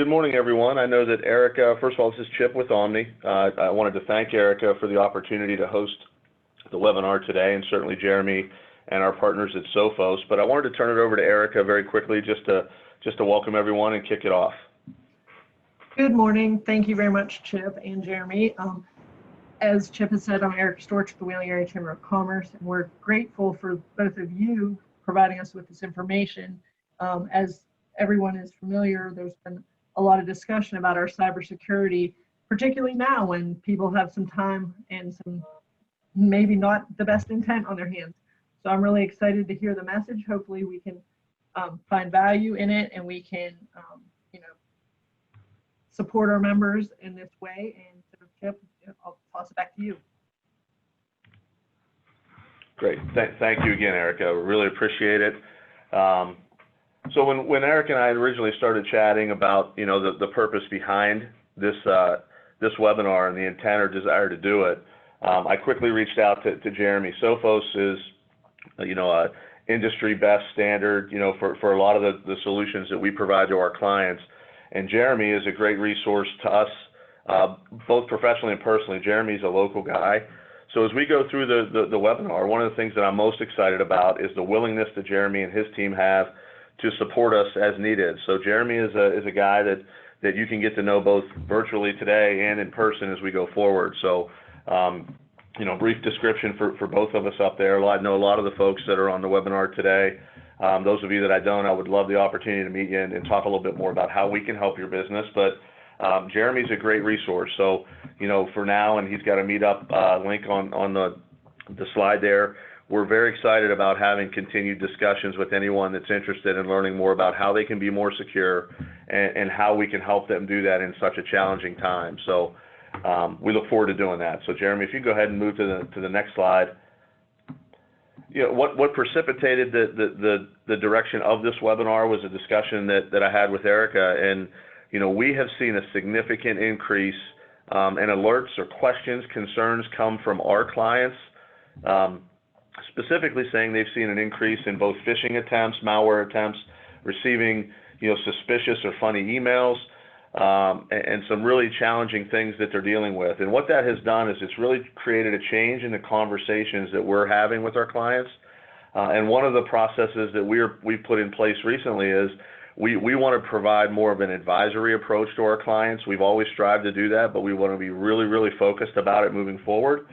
Good morning, everyone. I know that Erica, first of all, this is Chip with Omni. I wanted to thank Erica for the opportunity to host the webinar today, and certainly Jeremy and our partners at Sophos. But I wanted to turn it over to Erica very quickly just to welcome everyone and kick it off. Good morning. Thank you very much, Chip and Jeremy. As Chip has said, I'm Erica Storch with the Wheeling Area Chamber of Commerce, and we're grateful for both of you providing us with this information. As everyone is familiar, there's been a lot of discussion about our cybersecurity, particularly now when people have some time and some maybe not the best intent on their hands. So I'm really excited to hear the message. Hopefully we can find value in it, and we can support our members in this way. And so Chip, I'll toss it back to you. Great. Thank you again, Erica. We really appreciate it. So when Eric and I originally started chatting about the purpose behind this webinar and the intent or desire to do it, I quickly reached out to Jeremy. Sophos is a industry best standard for a lot of the solutions that we provide to our clients, and Jeremy is a great resource to us both professionally and personally. Jeremy's a local guy. So as we go through the webinar, one of the things that I'm most excited about is the willingness that Jeremy and his team have to support us as needed. So Jeremy is a guy that you can get to know both virtually today and in person as we go forward. So, brief description for both of us up there. I know a lot of the folks that are on the webinar today. Those of you that I don't, I would love the opportunity to meet you and talk a little bit more about how we can help your business. But Jeremy's a great resource. So, for now, and he's got a meetup link on the slide there. We're very excited about having continued discussions with anyone that's interested in learning more about how they can be more secure and how we can help them do that in such a challenging time. So we look forward to doing that. So Jeremy, if you go ahead and move to the next slide. What precipitated the direction of this webinar was a discussion that I had with Erica, and we have seen a significant increase in alerts or questions, concerns come from our clients, specifically saying they've seen an increase in both phishing attempts, malware attempts, receiving suspicious or funny emails, and some really challenging things that they're dealing with. And what that has done is it's really created a change in the conversations that we're having with our clients. And one of the processes that we've put in place recently is we want to provide more of an advisory approach to our clients. We've always strived to do that, but we want to be really, really focused about it moving forward.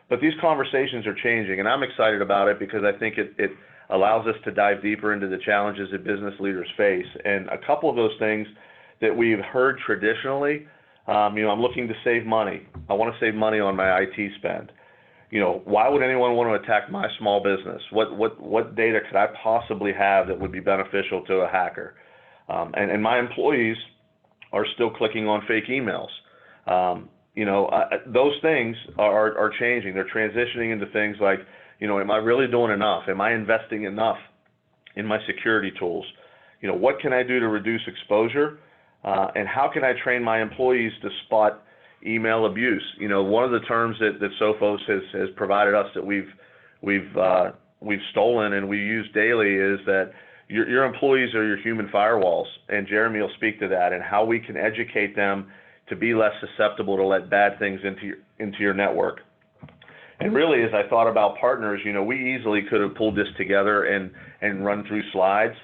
But these conversations are changing, and I'm excited about it because I think it allows us to dive deeper into the challenges that business leaders face. And a couple of those things that we've heard traditionally, I'm looking to save money. I want to save money on my IT spend. Why would anyone want to attack my small business? What data could I possibly have that would be beneficial to a hacker? And my employees are still clicking on fake emails. Those things are changing. They're transitioning into things like, am I really doing enough? Am I investing enough in my security tools? What can I do to reduce exposure? And how can I train my employees to spot email abuse? One of the terms that Sophos has provided us that we've stolen and we use daily is that your employees are your human firewalls, and Jeremy will speak to that and how we can educate them to be less susceptible to let bad things into your network. And really, as I thought about partners, we easily could have pulled this together and run through slides,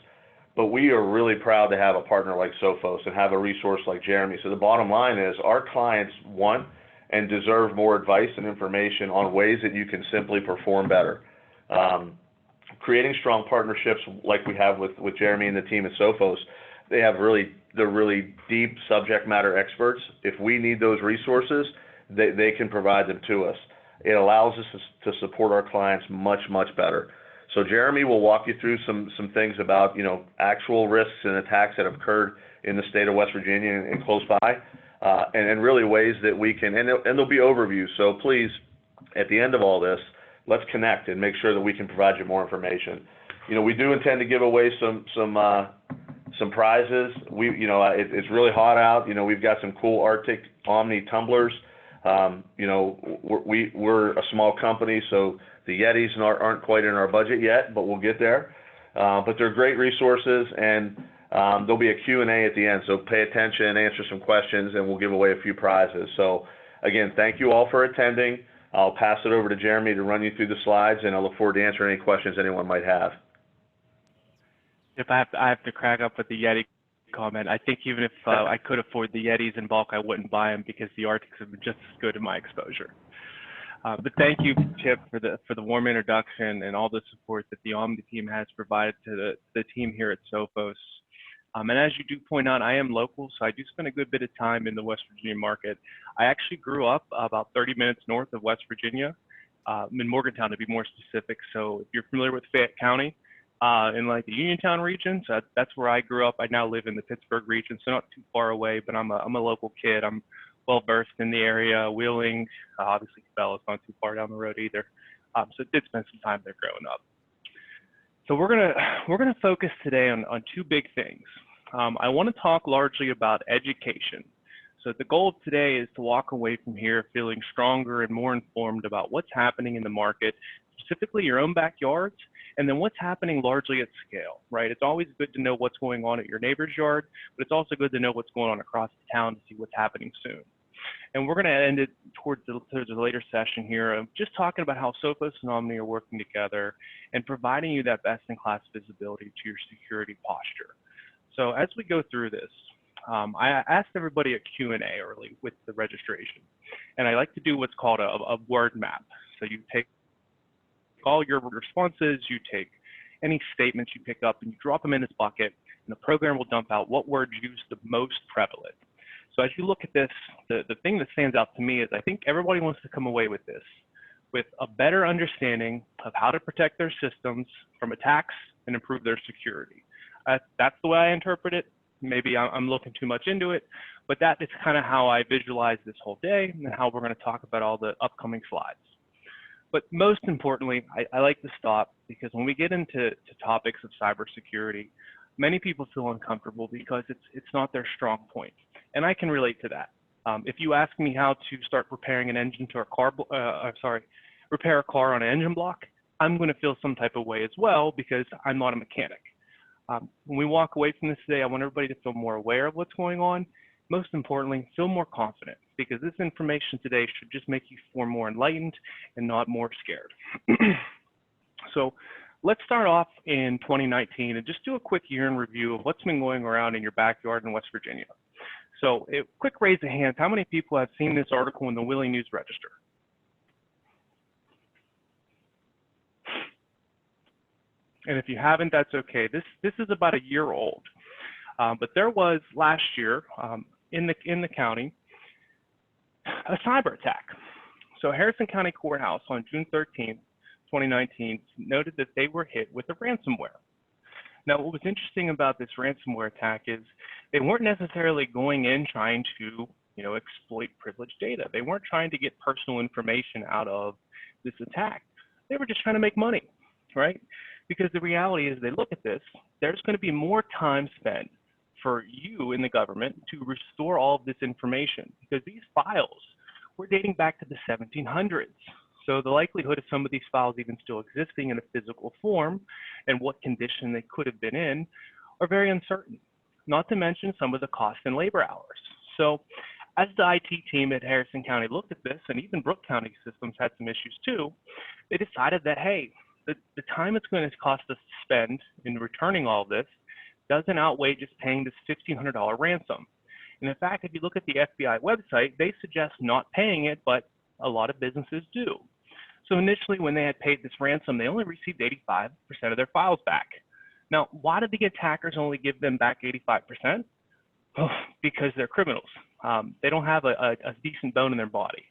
but we are really proud to have a partner like Sophos and have a resource like Jeremy. So the bottom line is our clients want and deserve more advice and information on ways that you can simply perform better. Creating strong partnerships like we have with Jeremy and the team at Sophos, they're really deep subject matter experts. If we need those resources, they can provide them to us. It allows us to support our clients much, much better. So Jeremy will walk you through some things about actual risks and attacks that have occurred in the state of West Virginia and close by, and really ways that we can, and there'll be overviews. So please, at the end of all this, let's connect and make sure that we can provide you more information. We do intend to give away some prizes. It's really hot out. We've got some cool Arctic Omni tumblers. We're a small company, so the Yetis aren't quite in our budget yet, but we'll get there. But they're great resources, and There'll be a Q&A at the end, so pay attention, answer some questions, and we'll give away a few prizes. So again, thank you all for attending. I'll pass it over to Jeremy to run you through the slides, and I look forward to answering any questions anyone might have. If I have to crack up with the Yeti comment. I think even if I could afford the Yetis in bulk, I wouldn't buy them because the Arctics have been just as good in my exposure. But thank you, Chip, for the warm introduction and all the support that the Omni team has provided to the team here at Sophos. And as you do point out, I am local, so I do spend a good bit of time in the West Virginia market. I actually grew up about 30 minutes north of West Virginia, in Morgantown to be more specific. So if you're familiar with Fayette County, in like the Uniontown region, so that's where I grew up. I now live in the Pittsburgh region, so not too far away, but I'm a local kid. I'm well versed in the area. Wheeling, obviously Cabela's not too far down the road either. So did spend some time there growing up. So we're gonna focus today on two big things. I want to talk largely about education. So the goal of today is to walk away from here feeling stronger and more informed about what's happening in the market, specifically your own backyards, and then what's happening largely at scale, right? It's always good to know what's going on at your neighbor's yard, but it's also good to know what's going on across the town to see what's happening soon. And we're going to end it towards the later session here of just talking about how Sophos and Omni are working together and providing you that best-in-class visibility to your security posture. So as we go through this, I asked everybody a Q&A early with the registration, and I like to do what's called a word map. So you take all your responses, you take any statements you pick up, and you drop them in this bucket, and the program will dump out what words use the most prevalent. So as you look at this, the thing that stands out to me is I think everybody wants to come away with this, with a better understanding of how to protect their systems from attacks and improve their security. That's the way I interpret it. Maybe I'm looking too much into it, but that is kind of how I visualize this whole day and how we're going to talk about all the upcoming slides. But most importantly, I like to stop because when we get into topics of cybersecurity, many people feel uncomfortable because it's not their strong point. And I can relate to that. If you ask me how to start repairing an engine to a car, repair a car on an engine block, I'm going to feel some type of way as well because I'm not a mechanic. When we walk away from this today, I want everybody to feel more aware of what's going on. Most importantly, feel more confident because this information today should just make you feel more enlightened and not more scared. So let's start off in 2019 and just do a quick year in review of what's been going around in your backyard in West Virginia. So a quick raise of hands, how many people have seen this article in the Wheeling News Register? And if you haven't, that's okay. This is about a year old. But there was last year in the county a cyber attack. So Harrison County Courthouse on June 13th, 2019 noted that they were hit with a ransomware. Now, what was interesting about this ransomware attack is they weren't necessarily going in trying to, exploit privileged data. They weren't trying to get personal information out of this attack. They were just trying to make money, right? Because the reality is they look at this, there's going to be more time spent for you in the government to restore all of this information because these files were dating back to the 1700s. So the likelihood of some of these files even still existing in a physical form and what condition they could have been in are very uncertain, not to mention some of the cost and labor hours. So as the IT team at Harrison County looked at this, and even Brooke County Systems had some issues too, they decided that, hey, the time it's going to cost us to spend in returning all of this doesn't outweigh just paying this $1,500 ransom. And in fact, if you look at the FBI website, they suggest not paying it, but a lot of businesses do. So initially, when they had paid this ransom, they only received 85% of their files back. Now, why did the attackers only give them back 85%? Oh, because they're criminals. They don't have a decent bone in their body.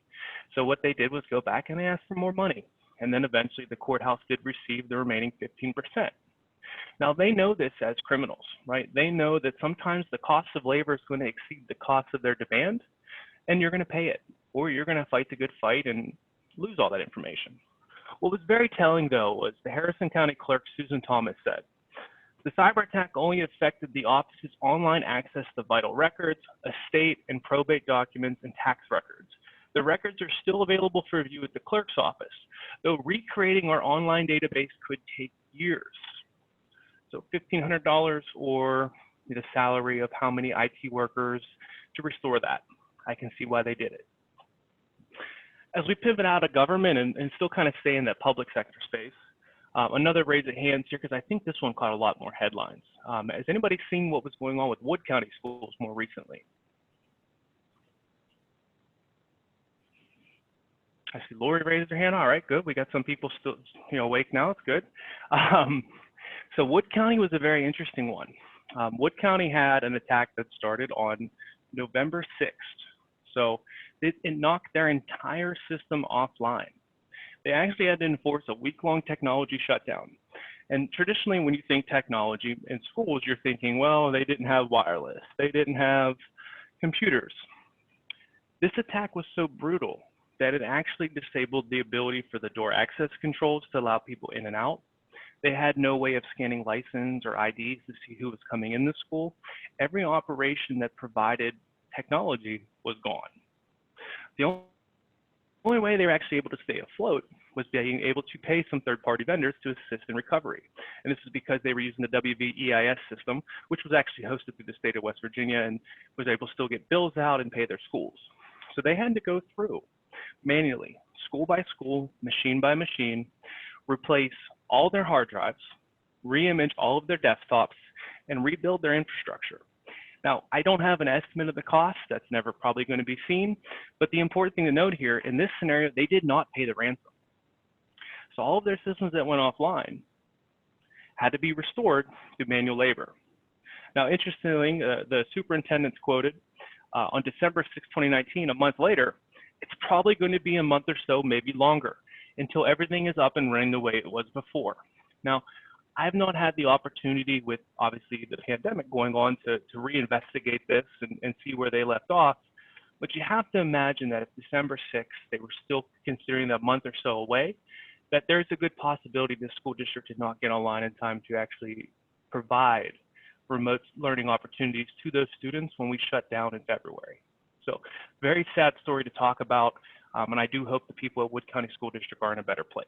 So what they did was go back and they asked for more money. And then eventually the courthouse did receive the remaining 15%. Now they know this as criminals, right? They know that sometimes the cost of labor is going to exceed the cost of their demand, and you're going to pay it, or you're going to fight the good fight and lose all that information. What was very telling though was the Harrison County clerk, Susan Thomas, said, the cyber attack only affected the office's online access to vital records, estate and probate documents, and tax records. The records are still available for review at the clerk's office, though recreating our online database could take years. So $1,500 or the salary of how many IT workers to restore that. I can see why they did it. As we pivot out of government and still kind of stay in that public sector space, another raise of hands here, because I think this one caught a lot more headlines. Has anybody seen what was going on with Wood County schools more recently? I see Lori raised her hand. All right, good. We got some people still, awake now. It's good. So Wood County was a very interesting one. Wood County had an attack that started on November 6th. So it knocked their entire system offline. They actually had to enforce a week-long technology shutdown. And traditionally, when you think technology in schools, you're thinking, well, they didn't have wireless. They didn't have computers. This attack was so brutal that it actually disabled the ability for the door access controls to allow people in and out. They had no way of scanning license or IDs to see who was coming in the school. Every operation that provided technology was gone. The only way they were actually able to stay afloat was being able to pay some third-party vendors to assist in recovery. And this is because they were using the WVEIS system, which was actually hosted through the state of West Virginia and was able to still get bills out and pay their schools. So they had to go through manually, school by school, machine by machine, replace all their hard drives, re-image all of their desktops, and rebuild their infrastructure. Now, I don't have an estimate of the cost. That's never probably going to be seen. But the important thing to note here, in this scenario, they did not pay the ransom. So all of their systems that went offline had to be restored through manual labor. Now, interestingly, the superintendent's quoted on December 6, 2019, a month later, it's probably going to be a month or so, maybe longer, until everything is up and running the way it was before. Now, I've not had the opportunity with obviously the pandemic going on to reinvestigate this and see where they left off, but you have to imagine that if December 6th, they were still considering that month or so away, that there's a good possibility the school district did not get online in time to actually provide remote learning opportunities to those students when we shut down in February. So very sad story to talk about, and I do hope the people at Wood County School District are in a better place.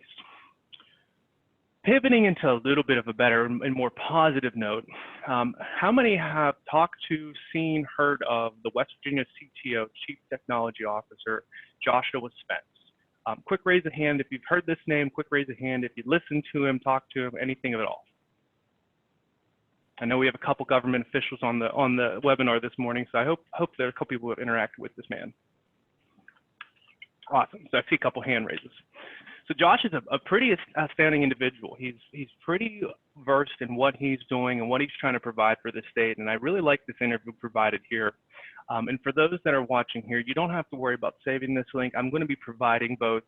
Pivoting into a little bit of a better and more positive note, how many have talked to, seen, heard of the West Virginia CTO, Chief Technology Officer, Joshua Spence? Quick raise of hand if you've heard this name, quick raise of hand if you listened to him, talked to him, anything at all. I know we have a couple government officials on the webinar this morning, so I hope there are a couple people who have interacted with this man. Awesome, so I see a couple hand raises. So Josh is a pretty outstanding individual. He's pretty versed in what he's doing and what he's trying to provide for the state, and I really like this interview provided here. And for those that are watching here, you don't have to worry about saving this link. I'm going to be providing both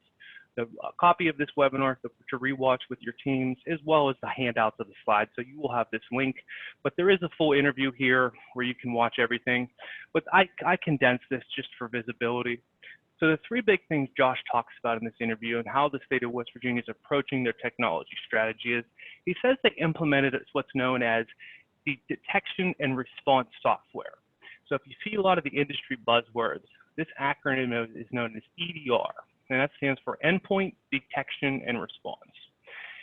the copy of this webinar to rewatch with your teams, as well as the handouts of the slides. So you will have this link, but there is a full interview here where you can watch everything. But I condensed this just for visibility. So the three big things Josh talks about in this interview and how the state of West Virginia is approaching their technology strategy is, he says they implemented what's known as the detection and response software. So if you see a lot of the industry buzzwords, this acronym is known as EDR, and that stands for Endpoint Detection and Response.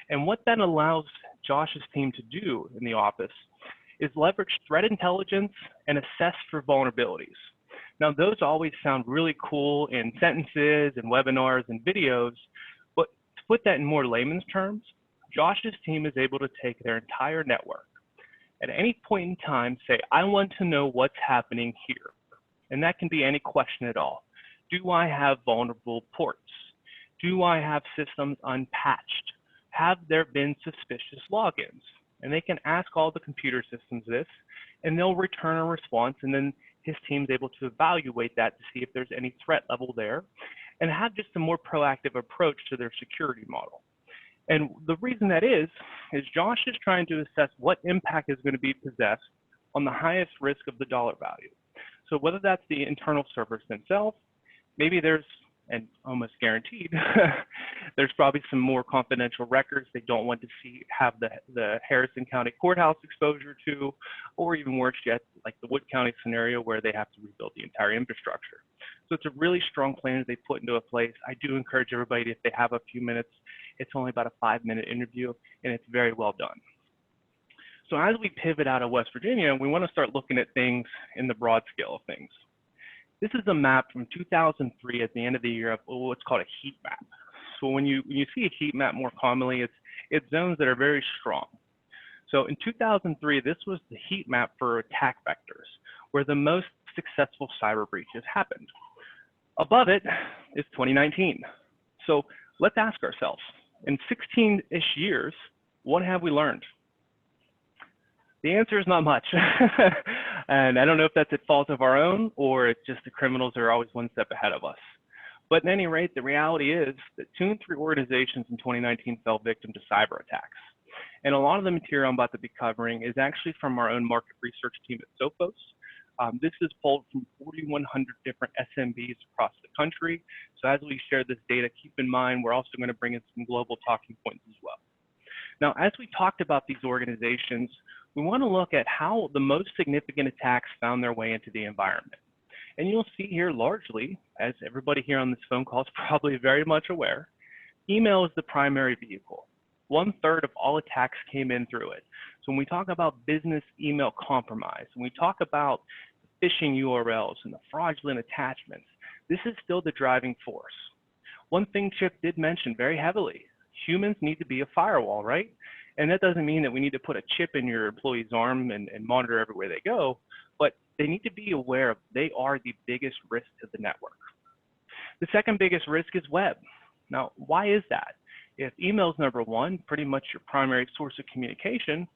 And what that allows Josh's team to do in the office is leverage threat intelligence and assess for vulnerabilities. Now, those always sound really cool in sentences and webinars and videos, but to put that in more layman's terms, Josh's team is able to take their entire network at any point in time, say, I want to know what's happening here. And that can be any question at all. Do I have vulnerable ports? Do I have systems unpatched? Have there been suspicious logins? And they can ask all the computer systems this, and they'll return a response, and then his team's able to evaluate that to see if there's any threat level there, and have just a more proactive approach to their security model. And the reason that is Josh is trying to assess what impact is going to be possessed on the highest risk of the dollar value. So whether that's the internal servers themselves, maybe there's, and almost guaranteed, there's probably some more confidential records they don't want to see have the Harrison County Courthouse exposure to, or even worse yet, like the Wood County scenario where they have to rebuild the entire infrastructure. So it's a really strong plan that they put into a place. I do encourage everybody, if they have a few minutes, it's only about a 5-minute interview, and it's very well done. So as we pivot out of West Virginia, we want to start looking at things in the broad scale of things. This is a map from 2003 at the end of the year of what's called a heat map. So when you see a heat map more commonly, it's zones that are very strong. So in 2003, this was the heat map for attack vectors, where the most successful cyber breaches happened. Above it is 2019. So let's ask ourselves, in 16-ish years, what have we learned? The answer is not much. And I don't know if that's at fault of our own or it's just the criminals are always one step ahead of us. But at any rate, the reality is that 2 in 3 organizations in 2019 fell victim to cyber attacks. And a lot of the material I'm about to be covering is actually from our own market research team at Sophos. This is pulled from 4,100 different SMBs across the country. So as we share this data, keep in mind, we're also going to bring in some global talking points as well. Now, as we talked about these organizations, we want to look at how the most significant attacks found their way into the environment. And you'll see here largely, as everybody here on this phone call is probably very much aware, email is the primary vehicle. 1/3 of all attacks came in through it. So when we talk about business email compromise, when we talk about phishing URLs and the fraudulent attachments, this is still the driving force. One thing Chip did mention very heavily, humans need to be a firewall, right? And that doesn't mean that we need to put a chip in your employee's arm and monitor everywhere they go, but they need to be aware of they are the biggest risk to the network. The second biggest risk is web. Now, why is that? If email is number 1, pretty much your primary source of communication,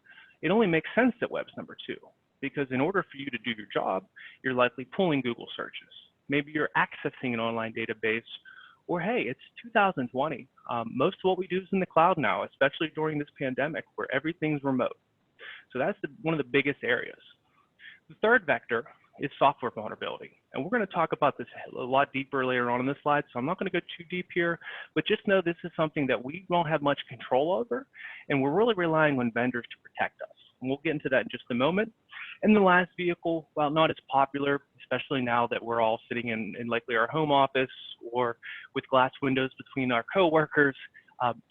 it only makes sense that web's number 2, because in order for you to do your job, you're likely pulling Google searches. Maybe you're accessing an online database, or hey, it's 2020. Most of what we do is in the cloud now, especially during this pandemic where everything's remote. So that's one of the biggest areas. The third vector is software vulnerability. And we're going to talk about this a lot deeper later on in this slide, so I'm not going to go too deep here, but just know this is something that we don't have much control over, and we're really relying on vendors to protect us. And we'll get into that in just a moment. And the last vehicle, while not as popular, especially now that we're all sitting in likely our home office or with glass windows between our coworkers,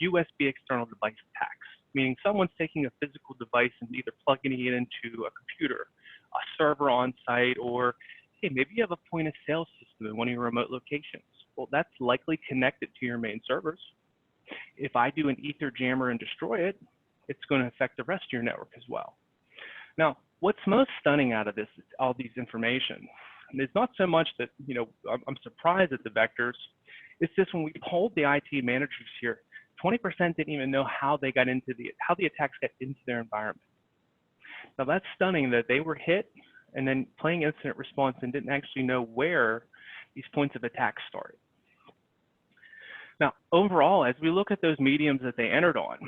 USB external device attacks, meaning someone's taking a physical device and either plugging it into a computer, a server on site, or hey, maybe you have a point of sale system in one of your remote locations. Well, that's likely connected to your main servers. If I do an ether jammer and destroy it, it's going to affect the rest of your network as well. Now, what's most stunning out of this, all these information, and it's not so much that, I'm surprised at the vectors. It's just when we polled the IT managers here, 20% didn't even know how they got into how the attacks got into their environment. Now that's stunning that they were hit and then playing incident response and didn't actually know where these points of attack started. Now, overall, as we look at those mediums that they entered on,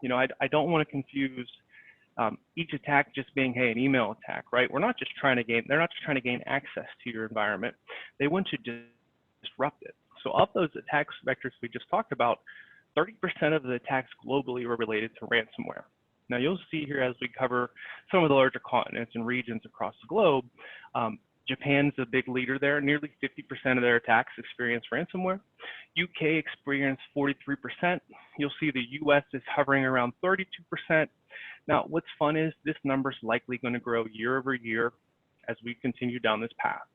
I don't want to confuse each attack just being, hey, an email attack, right? They're not just trying to gain access to your environment. They want to disrupt it. So of those attacks vectors we just talked about, 30% of the attacks globally were related to ransomware. Now you'll see here as we cover some of the larger continents and regions across the globe, Japan's a big leader there. Nearly 50% of their attacks experience ransomware. UK experienced 43%. You'll see the US is hovering around 32%. Now, what's fun is this number is likely going to grow year over year as we continue down this path.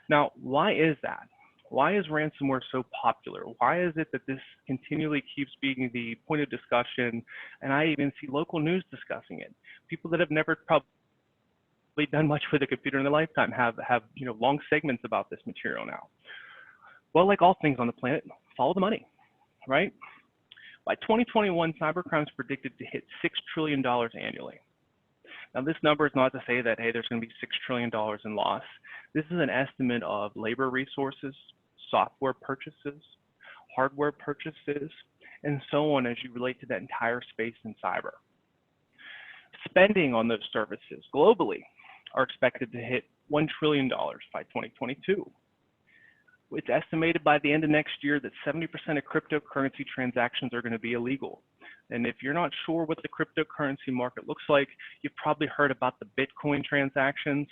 Now, why is that? Why is ransomware so popular? Why is it that this continually keeps being the point of discussion? And I even see local news discussing it. People that have never probably done much with a computer in their lifetime have long segments about this material now. Well, like all things on the planet, follow the money, right? By 2021, cybercrime is predicted to hit $6 trillion annually. Now, this number is not to say that, hey, there's going to be $6 trillion in loss. This is an estimate of labor resources, software purchases, hardware purchases, and so on as you relate to that entire space in cyber. Spending on those services globally are expected to hit $1 trillion by 2022. It's estimated by the end of next year that 70% of cryptocurrency transactions are going to be illegal. And if you're not sure what the cryptocurrency market looks like, you've probably heard about the Bitcoin transactions.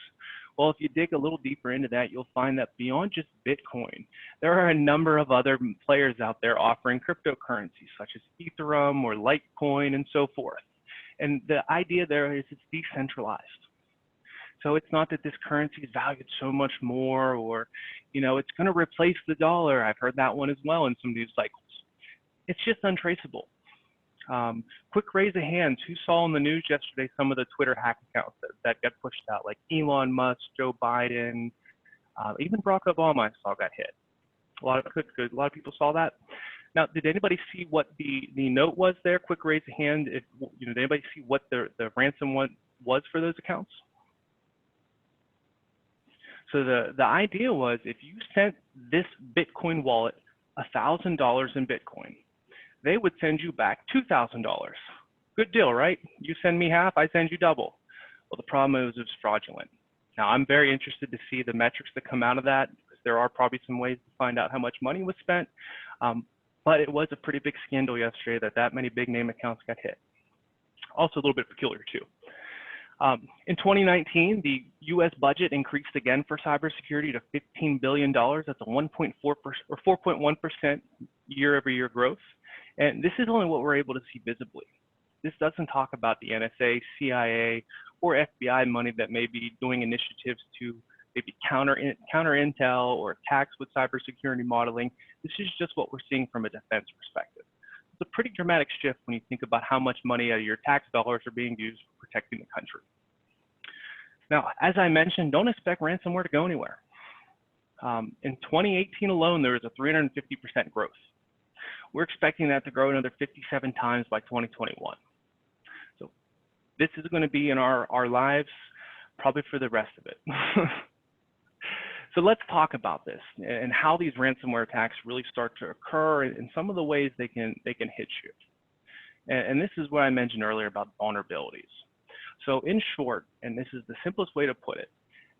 Well, if you dig a little deeper into that, you'll find that beyond just Bitcoin, there are a number of other players out there offering cryptocurrencies such as Ethereum or Litecoin and so forth. And the idea there is it's decentralized. So it's not that this currency is valued so much more, or, it's going to replace the dollar. I've heard that one as well in some news cycles. It's just untraceable. Quick raise of hands, who saw in the news yesterday some of the Twitter hack accounts that got pushed out, like Elon Musk, Joe Biden, even Barack Obama I saw got hit. A lot of people saw that. Now, did anybody see what the note was there? Quick raise of hand. If, did anybody see what the ransom was for those accounts? So the idea was, if you sent this Bitcoin wallet $1,000 in Bitcoin, they would send you back $2,000. Good deal, right? You send me half, I send you double. Well, the problem is it's fraudulent. Now, I'm very interested to see the metrics that come out of that, because there are probably some ways to find out how much money was spent. But it was a pretty big scandal yesterday that many big name accounts got hit. Also a little bit peculiar too. In 2019, the U.S. budget increased again for cybersecurity to $15 billion. That's a 1.4% or 4.1% year-over-year growth. And this is only what we're able to see visibly. This doesn't talk about the NSA, CIA, or FBI money that may be doing initiatives to maybe counter intel or attacks with cybersecurity modeling. This is just what we're seeing from a defense perspective. It's a pretty dramatic shift when you think about how much money out of your tax dollars are being used for protecting the country. Now, as I mentioned, don't expect ransomware to go anywhere. In 2018 alone, there was a 350% growth. We're expecting that to grow another 57 times by 2021. So this is going to be in our lives probably for the rest of it. So let's talk about this and how these ransomware attacks really start to occur and some of the ways they can hit you. And this is what I mentioned earlier about vulnerabilities. So in short, and this is the simplest way to put it,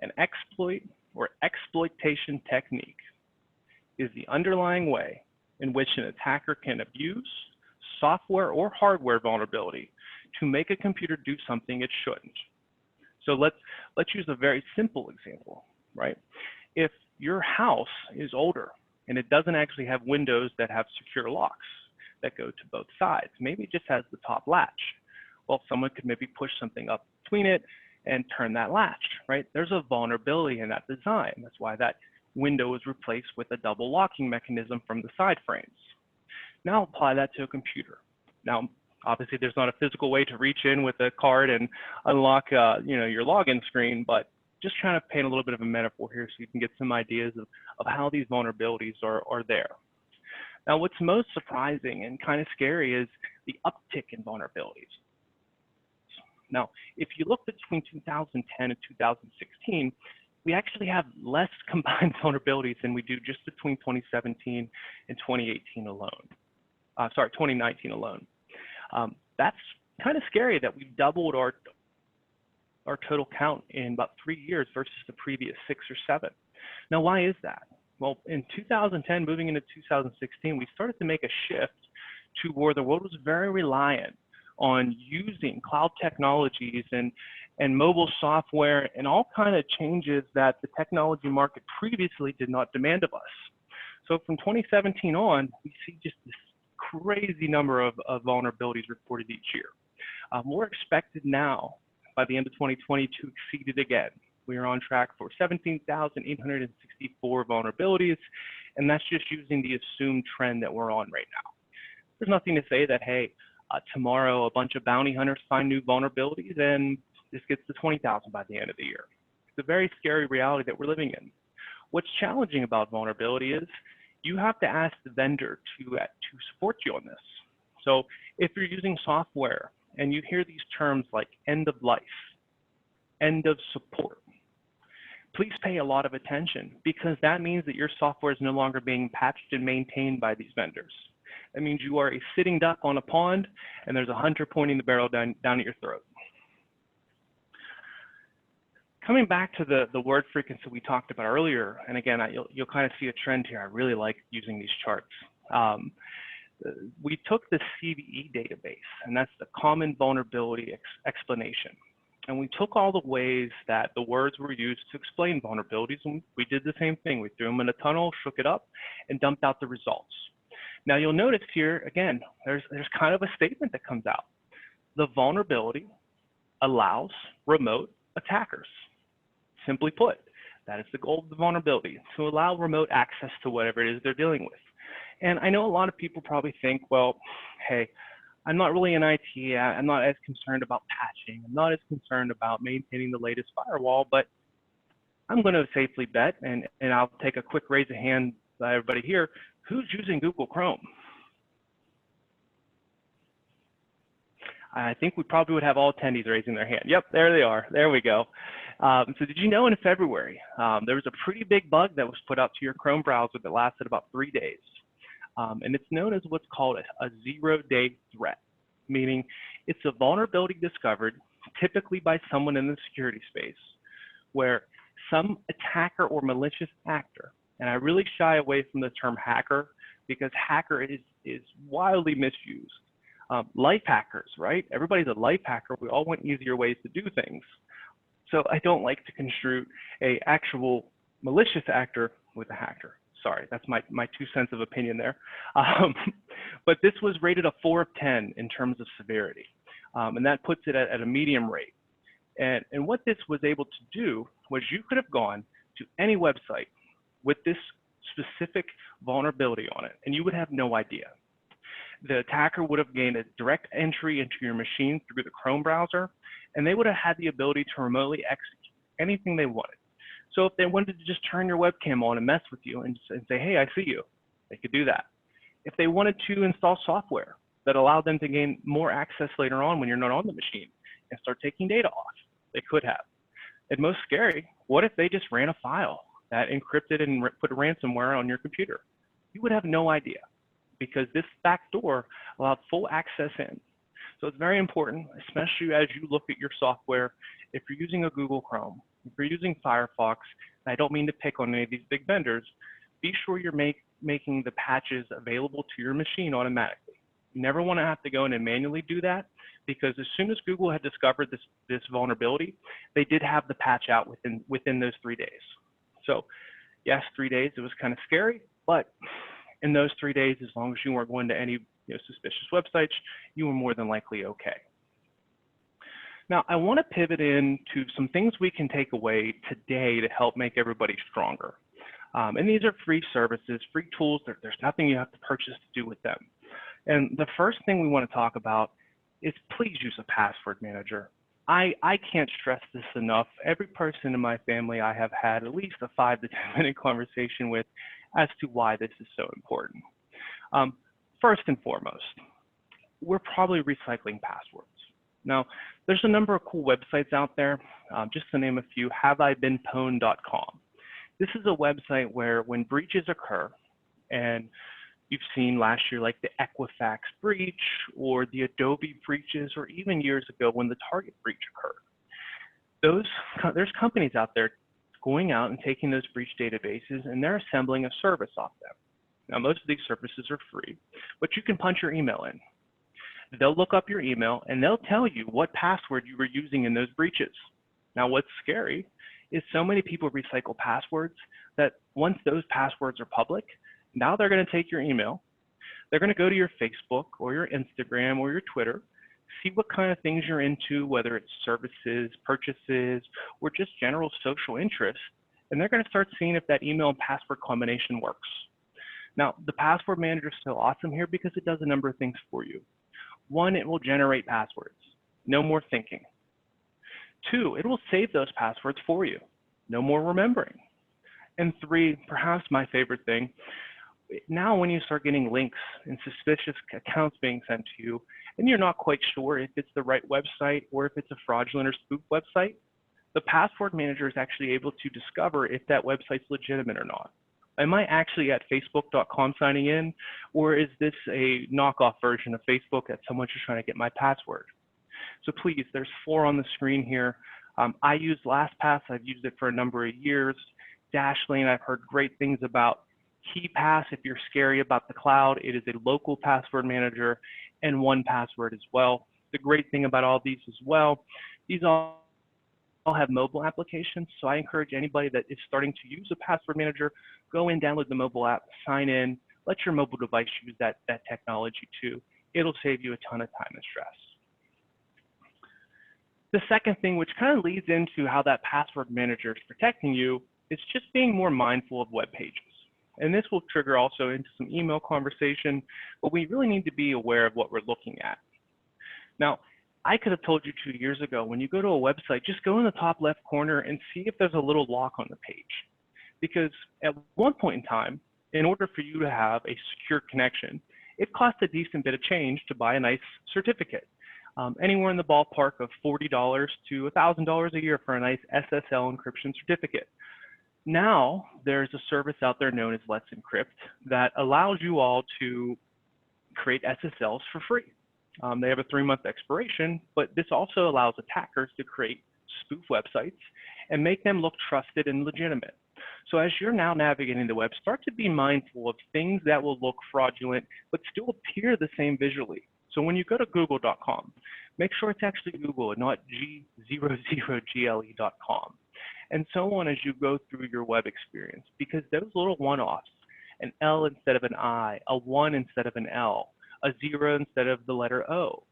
an exploit or exploitation technique is the underlying way in which an attacker can abuse software or hardware vulnerability to make a computer do something it shouldn't. So let's use a very simple example, right? If your house is older and it doesn't actually have windows that have secure locks that go to both sides, maybe it just has the top latch. Well, someone could maybe push something up between it and turn that latch, right? There's a vulnerability in that design. That's why that window is replaced with a double locking mechanism from the side frames. Now apply that to a computer. Now, obviously, there's not a physical way to reach in with a card and unlock, your login screen, but just trying to paint a little bit of a metaphor here so you can get some ideas of how these vulnerabilities are there. Now, what's most surprising and kind of scary is the uptick in vulnerabilities. Now, if you look between 2010 and 2016, we actually have less combined vulnerabilities than we do just between 2017 and 2018 alone. 2019 alone. That's kind of scary that we've doubled our total count in about 3 years versus the previous 6 or 7. Now, why is that? Well, in 2010, moving into 2016, we started to make a shift to where the world was very reliant on using cloud technologies and mobile software and all kind of changes that the technology market previously did not demand of us. So from 2017 on, we see just this crazy number of vulnerabilities reported each year. We're expected now, by the end of 2020, to exceed it again. We are on track for 17,864 vulnerabilities, and that's just using the assumed trend that we're on right now. There's nothing to say that, hey, tomorrow a bunch of bounty hunters find new vulnerabilities and this gets to 20,000 by the end of the year. It's a very scary reality that we're living in. What's challenging about vulnerability is you have to ask the vendor to support you on this. So if you're using software and you hear these terms like end of life, end of support, please pay a lot of attention, because that means that your software is no longer being patched and maintained by these vendors. That means you are a sitting duck on a pond and there's a hunter pointing the barrel down at your throat. Coming back to the word frequency we talked about earlier, and again, you'll kind of see a trend here. I really like using these charts. We took the CVE database, and that's the Common Vulnerability Explanation. And we took all the ways that the words were used to explain vulnerabilities, and we did the same thing. We threw them in a tunnel, shook it up, and dumped out the results. Now you'll notice here, again, there's kind of a statement that comes out. The vulnerability allows remote attackers. Simply put, that is the goal of the vulnerability, to allow remote access to whatever it is they're dealing with. And I know a lot of people probably think, well, hey, I'm not really in IT, I'm not as concerned about patching, I'm not as concerned about maintaining the latest firewall, but I'm going to safely bet, and I'll take a quick raise of hand by everybody here, who's using Google Chrome? I think we probably would have all attendees raising their hand. Yep, there they are. There we go. So did you know in February, there was a pretty big bug that was put out to your Chrome browser that lasted about 3 days. And it's known as what's called a zero-day threat, meaning it's a vulnerability discovered typically by someone in the security space where some attacker or malicious actor, and I really shy away from the term hacker because hacker is wildly misused. Life hackers, right? Everybody's a life hacker. We all want easier ways to do things. So I don't like to construe a actual malicious actor with a hacker. Sorry, that's my 2 cents of opinion there. But this was rated a 4 of 10 in terms of severity. And that puts it at a medium rate. And what this was able to do was you could have gone to any website with this specific vulnerability on it, and you would have no idea. The attacker would have gained a direct entry into your machine through the Chrome browser, and they would have had the ability to remotely execute anything they wanted. So if they wanted to just turn your webcam on and mess with you and say, hey, I see you, they could do that. If they wanted to install software that allowed them to gain more access later on when you're not on the machine and start taking data off, they could have. And most scary, what if they just ran a file that encrypted and put ransomware on your computer? You would have no idea, because this backdoor allowed full access in. So it's very important, especially as you look at your software. If you're using a Google Chrome, if you're using Firefox, and I don't mean to pick on any of these big vendors, be sure you're making the patches available to your machine automatically. You never want to have to go in and manually do that, because as soon as Google had discovered this vulnerability, they did have the patch out within those 3 days. So yes, 3 days, it was kind of scary, but in those 3 days, as long as you weren't going to any suspicious websites, you were more than likely okay. Now, I want to pivot into some things we can take away today to help make everybody stronger. And these are free services, free tools. There's nothing you have to purchase to do with them. And the first thing we want to talk about is please use a password manager. I can't stress this enough. Every person in my family I have had at least a 5 to 10 minute conversation with as to why this is so important. First and foremost, we're probably recycling passwords. Now, there's a number of cool websites out there. Just to name a few, haveibeenpwned.com. This is a website where when breaches occur, and you've seen last year like the Equifax breach or the Adobe breaches, or even years ago when the Target breach occurred, there's companies out there going out and taking those breach databases and they're assembling a service off them. Now, most of these services are free, but you can punch your email in. They'll look up your email and they'll tell you what password you were using in those breaches. Now, what's scary is so many people recycle passwords that once those passwords are public, now they're going to take your email, they're going to go to your Facebook or your Instagram or your Twitter, see what kind of things you're into, whether it's services, purchases, or just general social interest, and they're going to start seeing if that email and password combination works. Now, the password manager is so awesome here because it does a number of things for you. 1, it will generate passwords. No more thinking. 2, it will save those passwords for you. No more remembering. And 3, perhaps my favorite thing, now when you start getting links and suspicious accounts being sent to you, and you're not quite sure if it's the right website or if it's a fraudulent or spoof website, the password manager is actually able to discover if that website's legitimate or not. Am I actually at facebook.com signing in, or is this a knockoff version of Facebook that someone's just trying to get my password? So please, there's 4 on the screen here. I use LastPass. I've used it for a number of years. Dashlane, I've heard great things about. KeyPass, if you're scary about the cloud, it is a local password manager, and 1Password as well. The great thing about all these as well, these all have mobile applications, so I encourage anybody that is starting to use a password manager, go in, download the mobile app, sign in, let your mobile device use that technology too. It'll save you a ton of time and stress. The second thing, which kind of leads into how that password manager is protecting you, is just being more mindful of web pages. And this will trigger also into some email conversation, but we really need to be aware of what we're looking at. Now, I could have told you 2 years ago, when you go to a website, just go in the top left corner and see if there's a little lock on the page. Because at one point in time, in order for you to have a secure connection, it costs a decent bit of change to buy a nice certificate. Anywhere in the ballpark of $40 to $1,000 a year for a nice SSL encryption certificate. Now, there's a service out there known as Let's Encrypt that allows you all to create SSLs for free. They have a 3-month expiration, but this also allows attackers to create spoof websites and make them look trusted and legitimate. So as you're now navigating the web, start to be mindful of things that will look fraudulent, but still appear the same visually. So when you go to google.com, make sure it's actually Google and not G00gle.com. And so on as you go through your web experience, because those little one-offs, an L instead of an I, a 1 instead of an L, a 0 instead of the letter O,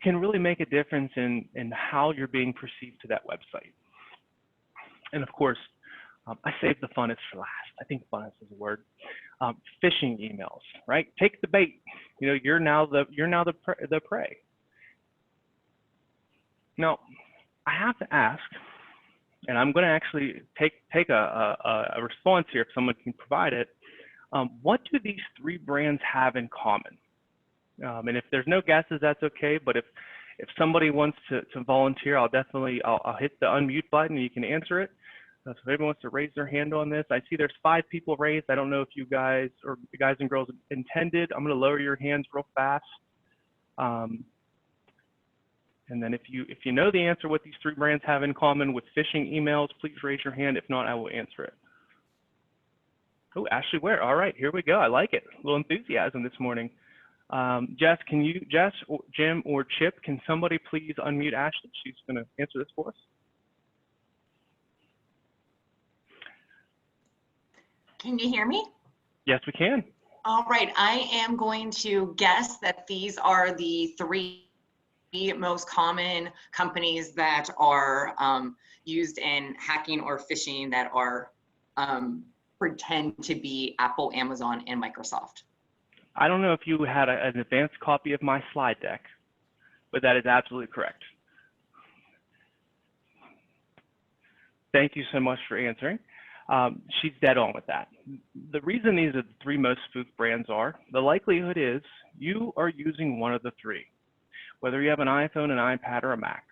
can really make a difference in how you're being perceived to that website. And of course, I saved the funnest for last. I think funnest is a word. Phishing emails, right? Take the bait. You know, you're now the prey. Now, I have to ask, and I'm going to actually take a response here if someone can provide it. What do these 3 brands have in common? And if there's no guesses, that's okay. But if somebody wants to volunteer, I'll hit the unmute button and you can answer it. So if anyone wants to raise their hand on this, I see there's 5 people raised. I don't know if you guys or the guys and girls intended. I'm going to lower your hands real fast. And then if you know the answer, what these 3 brands have in common with phishing emails, please raise your hand. If not, I will answer it. Oh, Ashley Ware. All right, here we go. I like it. A little enthusiasm this morning. Jess, or Jim, or Chip, can somebody please unmute Ashley? She's going to answer this for us. Can you hear me? Yes, we can. All right, I am going to guess that these are the 3 most common companies that are used in hacking or phishing that are pretend to be Apple, Amazon, and Microsoft. I don't know if you had an advanced copy of my slide deck, but that is absolutely correct. Thank you so much for answering. She's dead on with that. The reason these are the 3 most spoofed brands are, the likelihood is you are using one of the 3. Whether you have an iPhone, an iPad, or a Mac.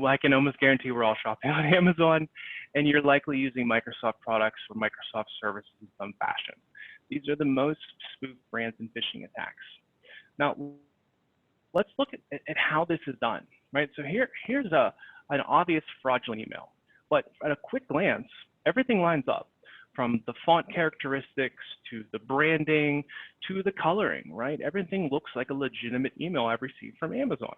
I can almost guarantee we're all shopping on Amazon, and you're likely using Microsoft products or Microsoft services in some fashion. These are the most spoofed brands in phishing attacks. Now, let's look at how this is done, right? So here's an obvious fraudulent email, but at a quick glance, everything lines up, from the font characteristics to the branding to the coloring, right? Everything looks like a legitimate email I've received from Amazon.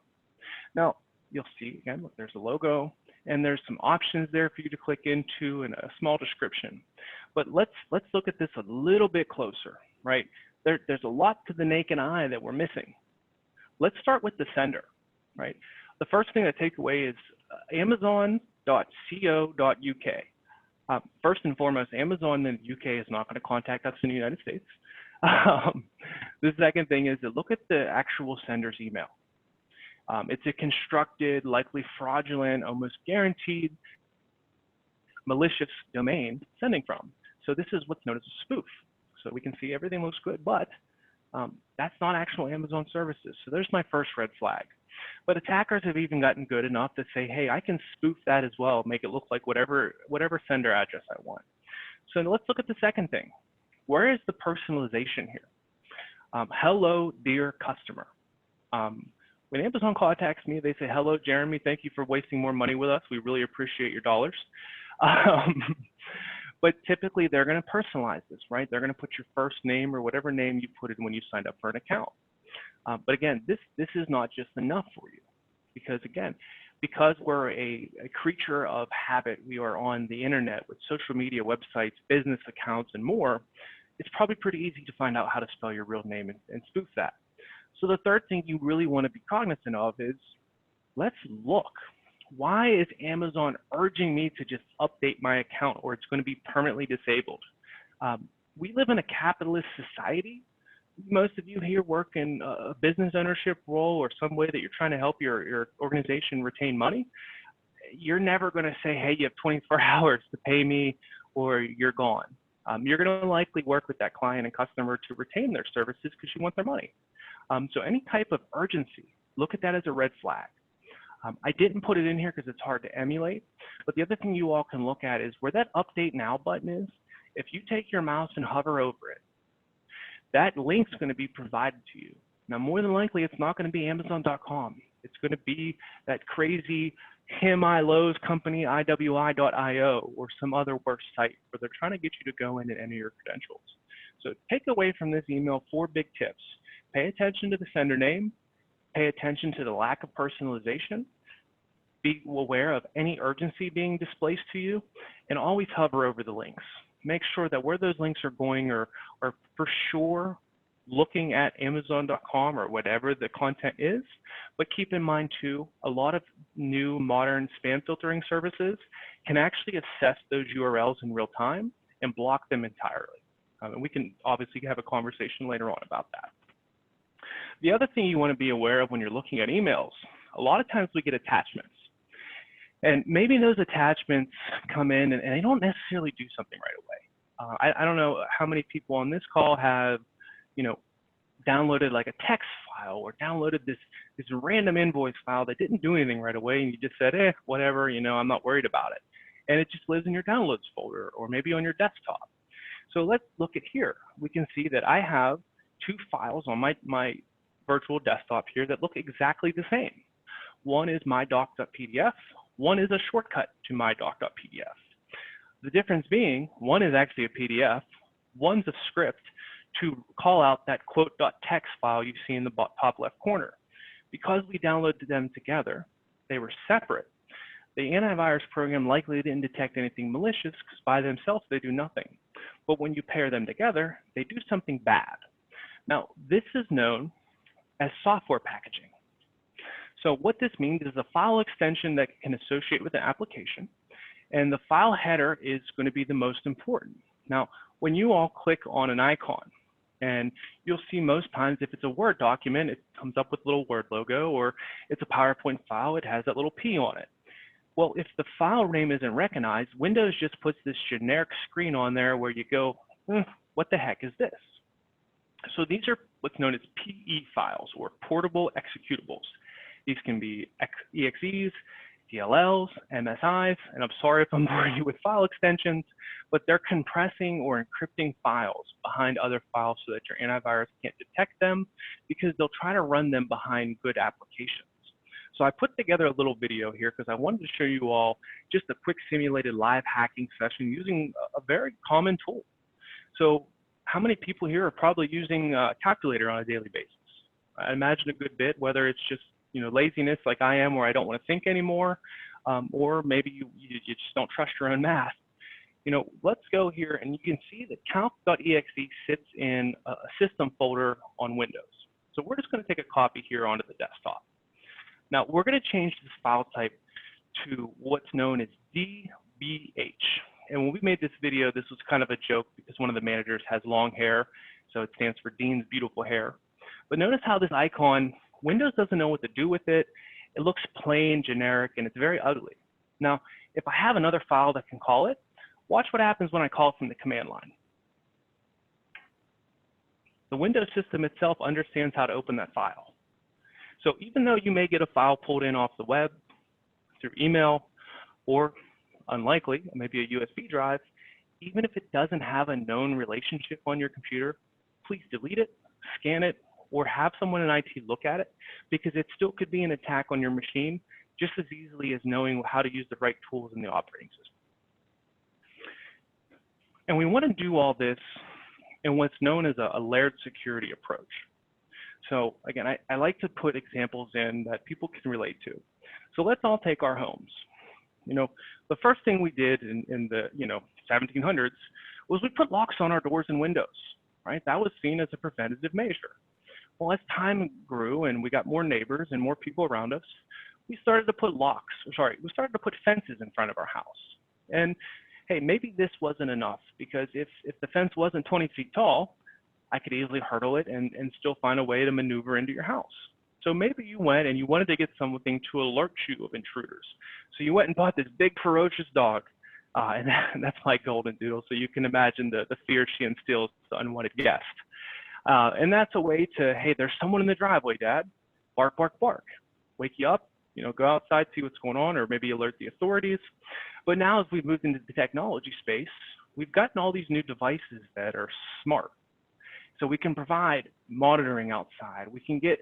Now, you'll see again, look, there's a logo and there's some options there for you to click into and a small description. But let's look at this a little bit closer, right? There's a lot to the naked eye that we're missing. Let's start with the sender, right? The first thing to take away is amazon.co.uk. First and foremost, Amazon in the UK is not going to contact us in the United States. The second thing is to look at the actual sender's email. It's a constructed, likely fraudulent, almost guaranteed malicious domain sending from. So this is what's known as a spoof. So we can see everything looks good, but that's not actual Amazon services. So there's my first red flag. But attackers have even gotten good enough to say, hey, I can spoof that as well, make it look like whatever sender address I want. So let's look at the second thing. Where is the personalization here? Hello, dear customer. When Amazon contacts me, they say, hello, Jeremy, thank you for wasting more money with us. We really appreciate your dollars. But typically, they're going to personalize this, right? They're going to put your first name or whatever name you put in when you signed up for an account. But again, this is not just enough for you, because again, because we're a creature of habit, we are on the internet with social media, websites, business accounts, and more. It's probably pretty easy to find out how to spell your real name and spoof that. So the third thing you really want to be cognizant of is let's look. Why is Amazon urging me to just update my account, or it's going to be permanently disabled? We live in a capitalist society. Most of you here work in a business ownership role or some way that you're trying to help your organization retain money. You're never going to say, hey, you have 24 hours to pay me or you're gone. You're going to likely work with that client and customer to retain their services because you want their money. So any type of urgency, look at that as a red flag. I didn't put it in here because it's hard to emulate, but the other thing you all can look at is where that update now button is. If you take your mouse and hover over it, that link's going to be provided to you. Now, more than likely, it's not going to be Amazon.com. It's going to be that crazy Lowe's company, IWI.io, or some other worse site where they're trying to get you to go in and enter your credentials. So take away from this email 4 big tips. Pay attention to the sender name. Pay attention to the lack of personalization. Be aware of any urgency being displaced to you, and always hover over the links. Make sure that where those links are going are for sure looking at Amazon.com or whatever the content is, but keep in mind too, a lot of new modern spam filtering services can actually assess those URLs in real time and block them entirely. And we can obviously have a conversation later on about that. The other thing you want to be aware of when you're looking at emails, a lot of times we get attachments. And maybe those attachments come in and they don't necessarily do something right away. I don't know how many people on this call have, downloaded like a text file or downloaded this random invoice file that didn't do anything right away, and you just said, whatever, I'm not worried about it. And it just lives in your downloads folder or maybe on your desktop. So let's look at here. We can see that I have 2 files on my virtual desktop here that look exactly the same. One is mydoc.pdf. One is a shortcut to mydoc.pdf. The difference being, one is actually a PDF, one's a script to call out that quote.txt file you see in the top left corner. Because we downloaded them together, they were separate. The antivirus program likely didn't detect anything malicious because by themselves they do nothing. But when you pair them together, they do something bad. Now, this is known as software packaging. So what this means is a file extension that can associate with an application, and the file header is going to be the most important. Now, when you all click on an icon, and you'll see most times if it's a Word document, it comes up with a little Word logo, or it's a PowerPoint file, it has that little P on it. Well, if the file name isn't recognized, Windows just puts this generic screen on there where you go, what the heck is this? So these are what's known as PE files, or portable executables. These can be EXEs, DLLs, MSIs, and I'm sorry if I'm boring you with file extensions, but they're compressing or encrypting files behind other files so that your antivirus can't detect them because they'll try to run them behind good applications. So I put together a little video here because I wanted to show you all just a quick simulated live hacking session using a very common tool. So how many people here are probably using a calculator on a daily basis? I imagine a good bit, whether it's just laziness like I am, where I don't want to think anymore, or maybe you just don't trust your own math. Let's go here, and you can see that calc.exe sits in a system folder on Windows. So we're just going to take a copy here onto the desktop. Now we're going to change this file type to what's known as DBH. And when we made this video, this was kind of a joke because one of the managers has long hair, so it stands for Dean's Beautiful Hair. But notice how this icon, Windows doesn't know what to do with it. It looks plain, generic, and it's very ugly. Now, if I have another file that can call it, watch what happens when I call it from the command line. The Windows system itself understands how to open that file. So even though you may get a file pulled in off the web, through email, or unlikely, maybe a USB drive, even if it doesn't have a known relationship on your computer, please delete it, scan it, or have someone in IT look at it, because it still could be an attack on your machine just as easily as knowing how to use the right tools in the operating system. And we want to do all this in what's known as a layered security approach. So again, I like to put examples in that people can relate to. So let's all take our homes. The first thing we did in the 1700s was we put locks on our doors and windows, right? That was seen as a preventative measure. Well, as time grew and we got more neighbors and more people around us, we started to put we started to put fences in front of our house. And hey, maybe this wasn't enough, because if the fence wasn't 20 feet tall, I could easily hurdle it and still find a way to maneuver into your house. So maybe you went and you wanted to get something to alert you of intruders. So you went and bought this big ferocious dog, and that's my golden doodle. So you can imagine the fear she instills to unwanted guests. And that's a way to, hey, there's someone in the driveway, Dad. Bark, bark, bark. Wake you up, go outside, see what's going on, or maybe alert the authorities. But now as we've moved into the technology space, we've gotten all these new devices that are smart. So we can provide monitoring outside. We can get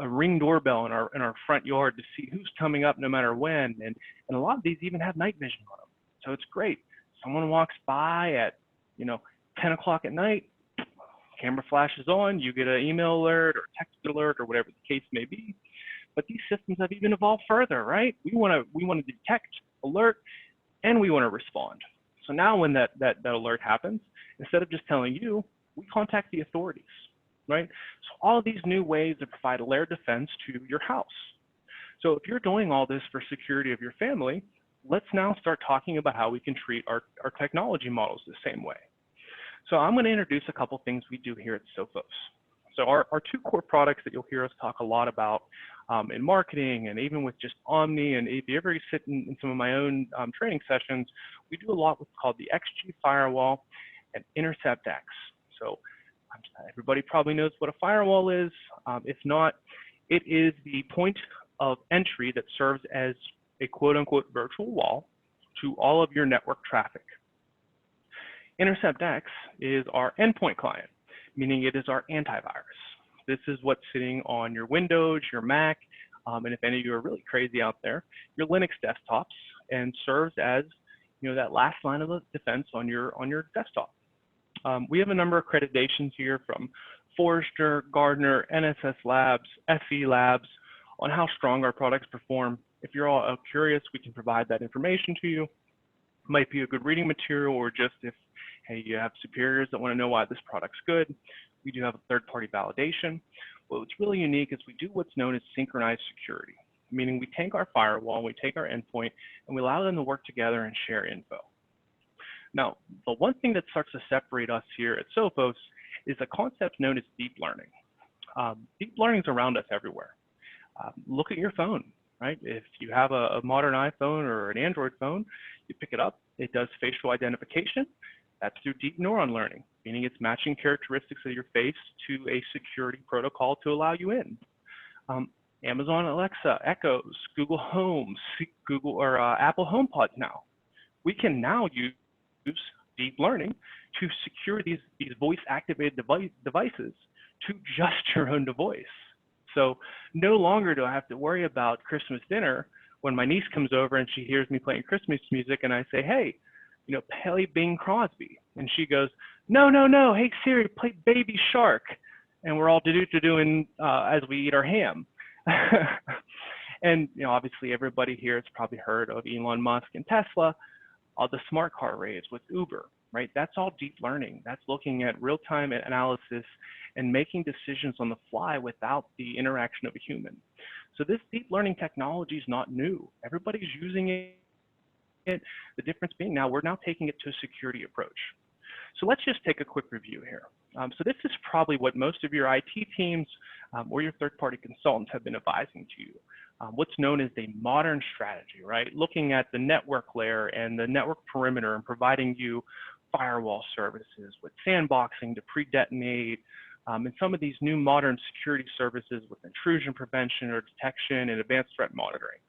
a Ring doorbell in our front yard to see who's coming up no matter when. And a lot of these even have night vision on them. So it's great. Someone walks by at 10 o'clock at night, camera flashes on, you get an email alert or text alert or whatever the case may be. But these systems have even evolved further, right? We want to detect, alert, and we want to respond. So now when that alert happens, instead of just telling you, we contact the authorities, right? So all of these new ways to provide layered defense to your house. So if you're doing all this for security of your family, let's now start talking about how we can treat our technology models the same way. So I'm going to introduce a couple things we do here at Sophos. So our two core products that you'll hear us talk a lot about in marketing and even with just Omni, and if you ever sit in some of my own training sessions, we do a lot what's called the XG firewall and Intercept X. So everybody probably knows what a firewall is. If not, it is the point of entry that serves as a quote unquote virtual wall to all of your network traffic. Intercept X is our endpoint client, meaning it is our antivirus. This is what's sitting on your Windows, your Mac, and if any of you are really crazy out there, your Linux desktops, and serves as that last line of defense on your desktop. We have a number of accreditations here from Forrester, Gartner, NSS Labs, FE Labs on how strong our products perform. If you're all curious, we can provide that information to you. It might be a good reading material, or just if, hey, you have superiors that want to know why this product's good. We do have a third-party validation. What's really unique is we do what's known as synchronized security, meaning we take our firewall, we take our endpoint, and we allow them to work together and share info. Now, the one thing that starts to separate us here at Sophos is a concept known as deep learning. Deep learning is around us everywhere. Look at your phone, right? If you have a modern iPhone or an Android phone, you pick it up, it does facial identification. That's through deep neuron learning, meaning it's matching characteristics of your face to a security protocol to allow you in. Amazon Alexa, Echoes, Google Homes, Google or Apple HomePods now. We can now use deep learning to secure these voice-activated devices to just your own device. So no longer do I have to worry about Christmas dinner when my niece comes over and she hears me playing Christmas music and I say, hey, play Bing Crosby. And she goes, no, hey Siri, play Baby Shark. And we're all doing as we eat our ham. And obviously everybody here has probably heard of Elon Musk and Tesla, the smart car raids with Uber, right? That's all deep learning. That's looking at real-time analysis and making decisions on the fly without the interaction of a human. So this deep learning technology is not new. Everybody's using it. The difference being now we're now taking it to a security approach. So let's just take a quick review here. So this is probably what most of your IT teams or your third-party consultants have been advising to you. What's known as a modern strategy, right? Looking at the network layer and the network perimeter and providing you firewall services with sandboxing to pre-detonate, and some of these new modern security services with intrusion prevention or detection and advanced threat monitoring.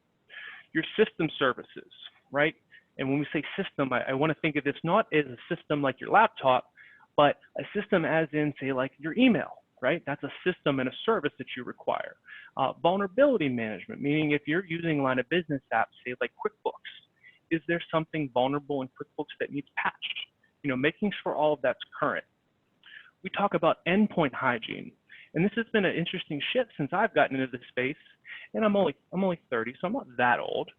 Your system services, right? And when we say system, I want to think of this not as a system like your laptop, but a system as in, say, like your email, right? That's a system and a service that you require. Vulnerability management, meaning if you're using line of business apps, say like QuickBooks, is there something vulnerable in QuickBooks that needs patched? Making sure all of that's current. We talk about endpoint hygiene, and this has been an interesting shift since I've gotten into this space, and I'm only 30, so I'm not that old,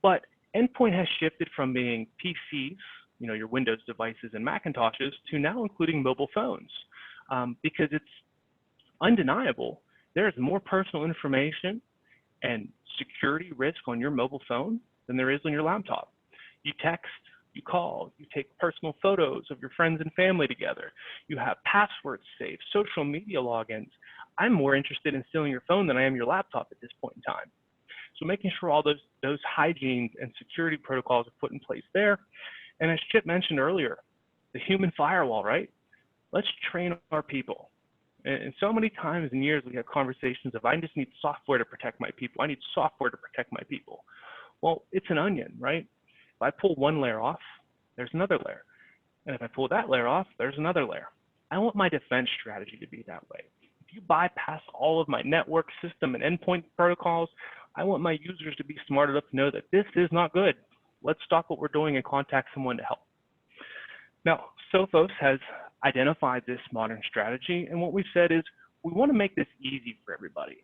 but endpoint has shifted from being PCs, your Windows devices and Macintoshes, to now including mobile phones, because it's undeniable. There's more personal information and security risk on your mobile phone than there is on your laptop. You text, you call, you take personal photos of your friends and family together. You have passwords saved, social media logins. I'm more interested in stealing your phone than I am your laptop at this point in time. So making sure all those hygiene and security protocols are put in place there. And as Chip mentioned earlier, the human firewall, right? Let's train our people. And so many times in years, we have conversations of, I just need software to protect my people. I need software to protect my people. Well, it's an onion, right? If I pull one layer off, there's another layer. And if I pull that layer off, there's another layer. I want my defense strategy to be that way. If you bypass all of my network system and endpoint protocols, I want my users to be smart enough to know that this is not good. Let's stop what we're doing and contact someone to help. Now, Sophos has identified this modern strategy, and what we've said is we want to make this easy for everybody.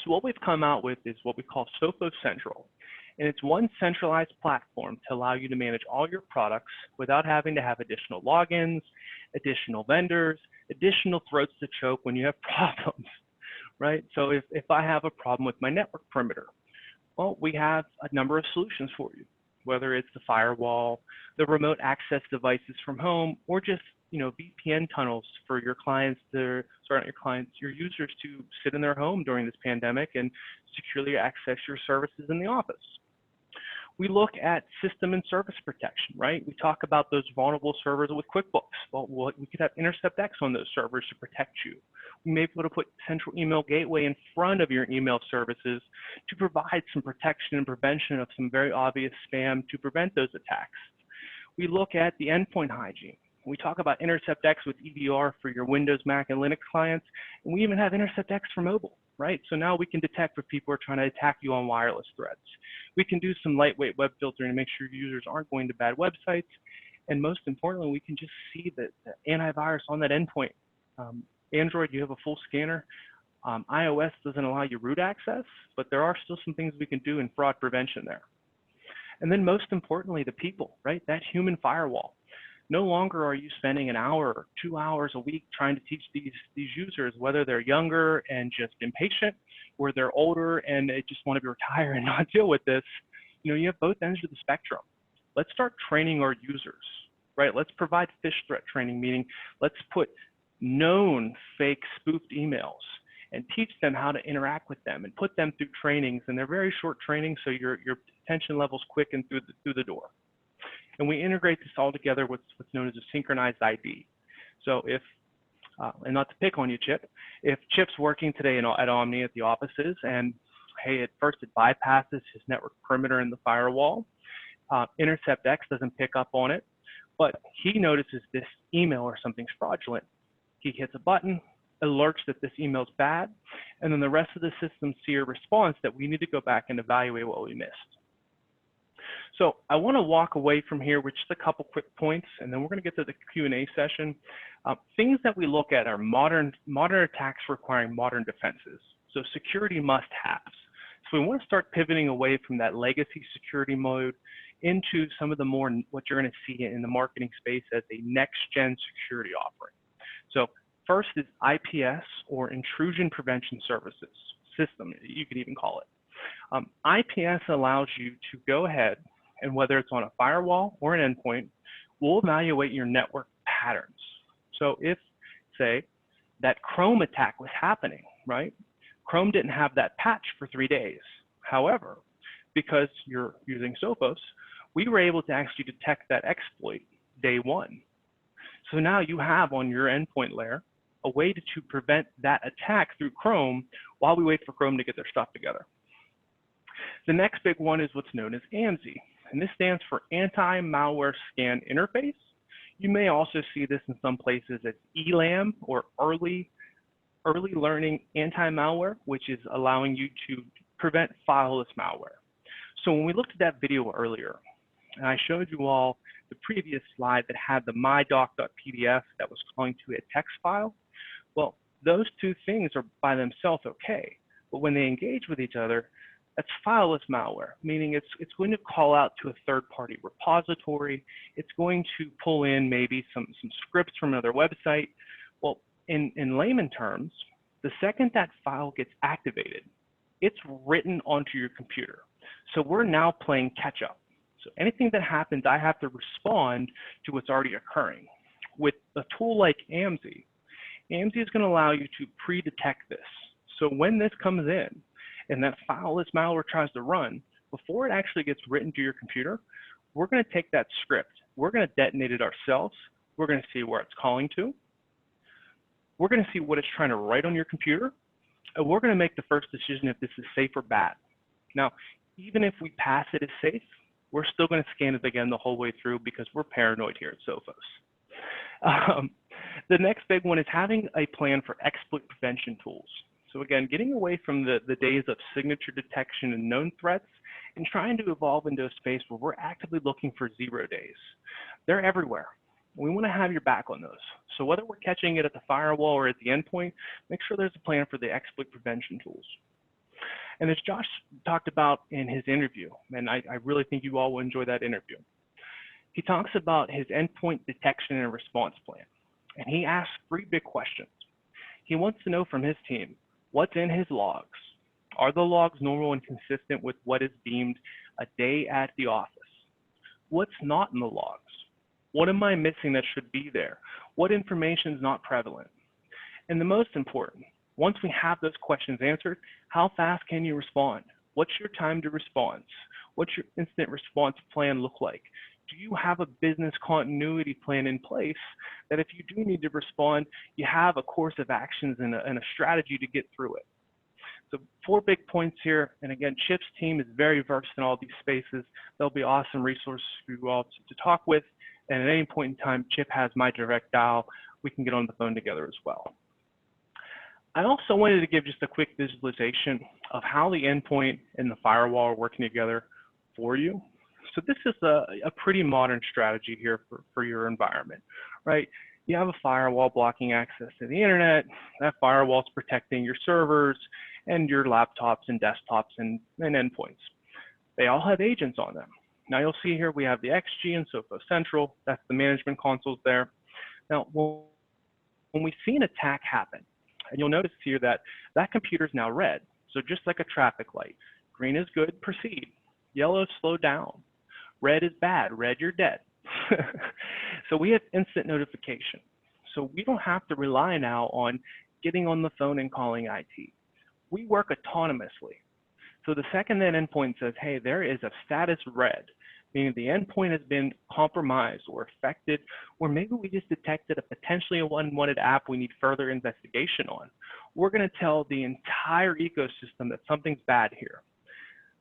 So what we've come out with is what we call Sophos Central, and it's one centralized platform to allow you to manage all your products without having to have additional logins, additional vendors, additional throats to choke when you have problems, right? So if I have a problem with my network perimeter, well, we have a number of solutions for you, whether it's the firewall, the remote access devices from home, or just VPN tunnels for your clients to, sorry, not your clients, your users to sit in their home during this pandemic and securely access your services in the office. We look at system and service protection, right? We talk about those vulnerable servers with QuickBooks. Well, we could have InterceptX on those servers to protect you. We may be able to put Central Email Gateway in front of your email services to provide some protection and prevention of some very obvious spam to prevent those attacks. We look at the endpoint hygiene. We talk about InterceptX with EDR for your Windows, Mac, and Linux clients, and we even have InterceptX for mobile, right? So now we can detect if people are trying to attack you on wireless threads. We can do some lightweight web filtering to make sure users aren't going to bad websites, and most importantly, we can just see the antivirus on that endpoint. Android, you have a full scanner. iOS doesn't allow you root access, but there are still some things we can do in fraud prevention there. And then most importantly, the people, right? That human firewall. No longer are you spending an hour or 2 hours a week trying to teach these users, whether they're younger and just impatient, or they're older and they just want to be retired and not deal with this. You have both ends of the spectrum. Let's start training our users, right? Let's provide phish threat training, meaning let's put known fake spoofed emails and teach them how to interact with them and put them through trainings. And they're very short trainings, so your attention level's quick and through the door. And we integrate this all together with what's known as a synchronized ID. So if, and not to pick on you, Chip, if Chip's working today at Omni at the offices and, hey, at first it bypasses his network perimeter in the firewall, InterceptX doesn't pick up on it, but he notices this email or something's fraudulent. He hits a button, alerts that this email's bad, and then the rest of the system see a response that we need to go back and evaluate what we missed. So I want to walk away from here with just a couple quick points, and then we're going to get to the Q&A session. Things that we look at are modern attacks requiring modern defenses. So security must-haves. So we want to start pivoting away from that legacy security mode into some of the more, what you're going to see in the marketing space as a next-gen security offering. So first is IPS, or intrusion prevention services system, you could even call it. IPS allows you to go ahead and, whether it's on a firewall or an endpoint, we'll evaluate your network patterns. So if, say, that Chrome attack was happening, right? Chrome didn't have that patch for 3 days. However, because you're using Sophos, we were able to actually detect that exploit day one. So now you have on your endpoint layer a way to prevent that attack through Chrome while we wait for Chrome to get their stuff together. The next big one is what's known as AMSI, and this stands for Anti-Malware Scan Interface. You may also see this in some places as ELAM, or Early Learning Anti-Malware, which is allowing you to prevent fileless malware. So when we looked at that video earlier, and I showed you all the previous slide that had the mydoc.pdf that was going to a text file, well, those two things are by themselves okay, but when they engage with each other, that's fileless malware, meaning it's going to call out to a third-party repository. It's going to pull in maybe some scripts from another website. Well, in layman terms, the second that file gets activated, it's written onto your computer. So we're now playing catch up. So anything that happens, I have to respond to what's already occurring. With a tool like AMSI, AMSI is going to allow you to pre-detect this. So when this comes in and that file this malware tries to run, before it actually gets written to your computer, we're going to take that script. We're going to detonate it ourselves. We're going to see where it's calling to. We're going to see what it's trying to write on your computer. And we're going to make the first decision if this is safe or bad. Now, even if we pass it as safe, we're still going to scan it again the whole way through because we're paranoid here at Sophos. The next big one is having a plan for exploit prevention tools. So again, getting away from the days of signature detection and known threats and trying to evolve into a space where we're actively looking for 0 days. They're everywhere. We want to have your back on those. So whether we're catching it at the firewall or at the endpoint, make sure there's a plan for the exploit prevention tools. And as Josh talked about in his interview, and I really think you all will enjoy that interview, he talks about his endpoint detection and response plan. And he asks 3 big questions. He wants to know from his team, what's in his logs? Are the logs normal and consistent with what is deemed a day at the office? What's not in the logs? What am I missing that should be there? What information is not prevalent? And the most important, once we have those questions answered, how fast can you respond? What's your time to response? What's your incident response plan look like? Do you have a business continuity plan in place that if you do need to respond, you have a course of actions and a strategy to get through it? So 4 big points here. And again, Chip's team is very versed in all these spaces. There'll be awesome resources for you all to talk with. And at any point in time, Chip has my direct dial. We can get on the phone together as well. I also wanted to give just a quick visualization of how the endpoint and the firewall are working together for you. So this is a pretty modern strategy here for your environment, right? You have a firewall blocking access to the internet. That firewall is protecting your servers and your laptops and desktops and endpoints. They all have agents on them. Now you'll see here we have the XG and Sophos Central. That's the management consoles there. Now, when we see an attack happen, and you'll notice here that that computer is now red. So just like a traffic light, green is good, proceed. Yellow, slow down. Red is bad, red, you're dead. So we have instant notification. So we don't have to rely now on getting on the phone and calling IT. We work autonomously. So the second that endpoint says, hey, there is a status red, meaning the endpoint has been compromised or affected, or maybe we just detected a potentially unwanted app we need further investigation on, we're going to tell the entire ecosystem that something's bad here.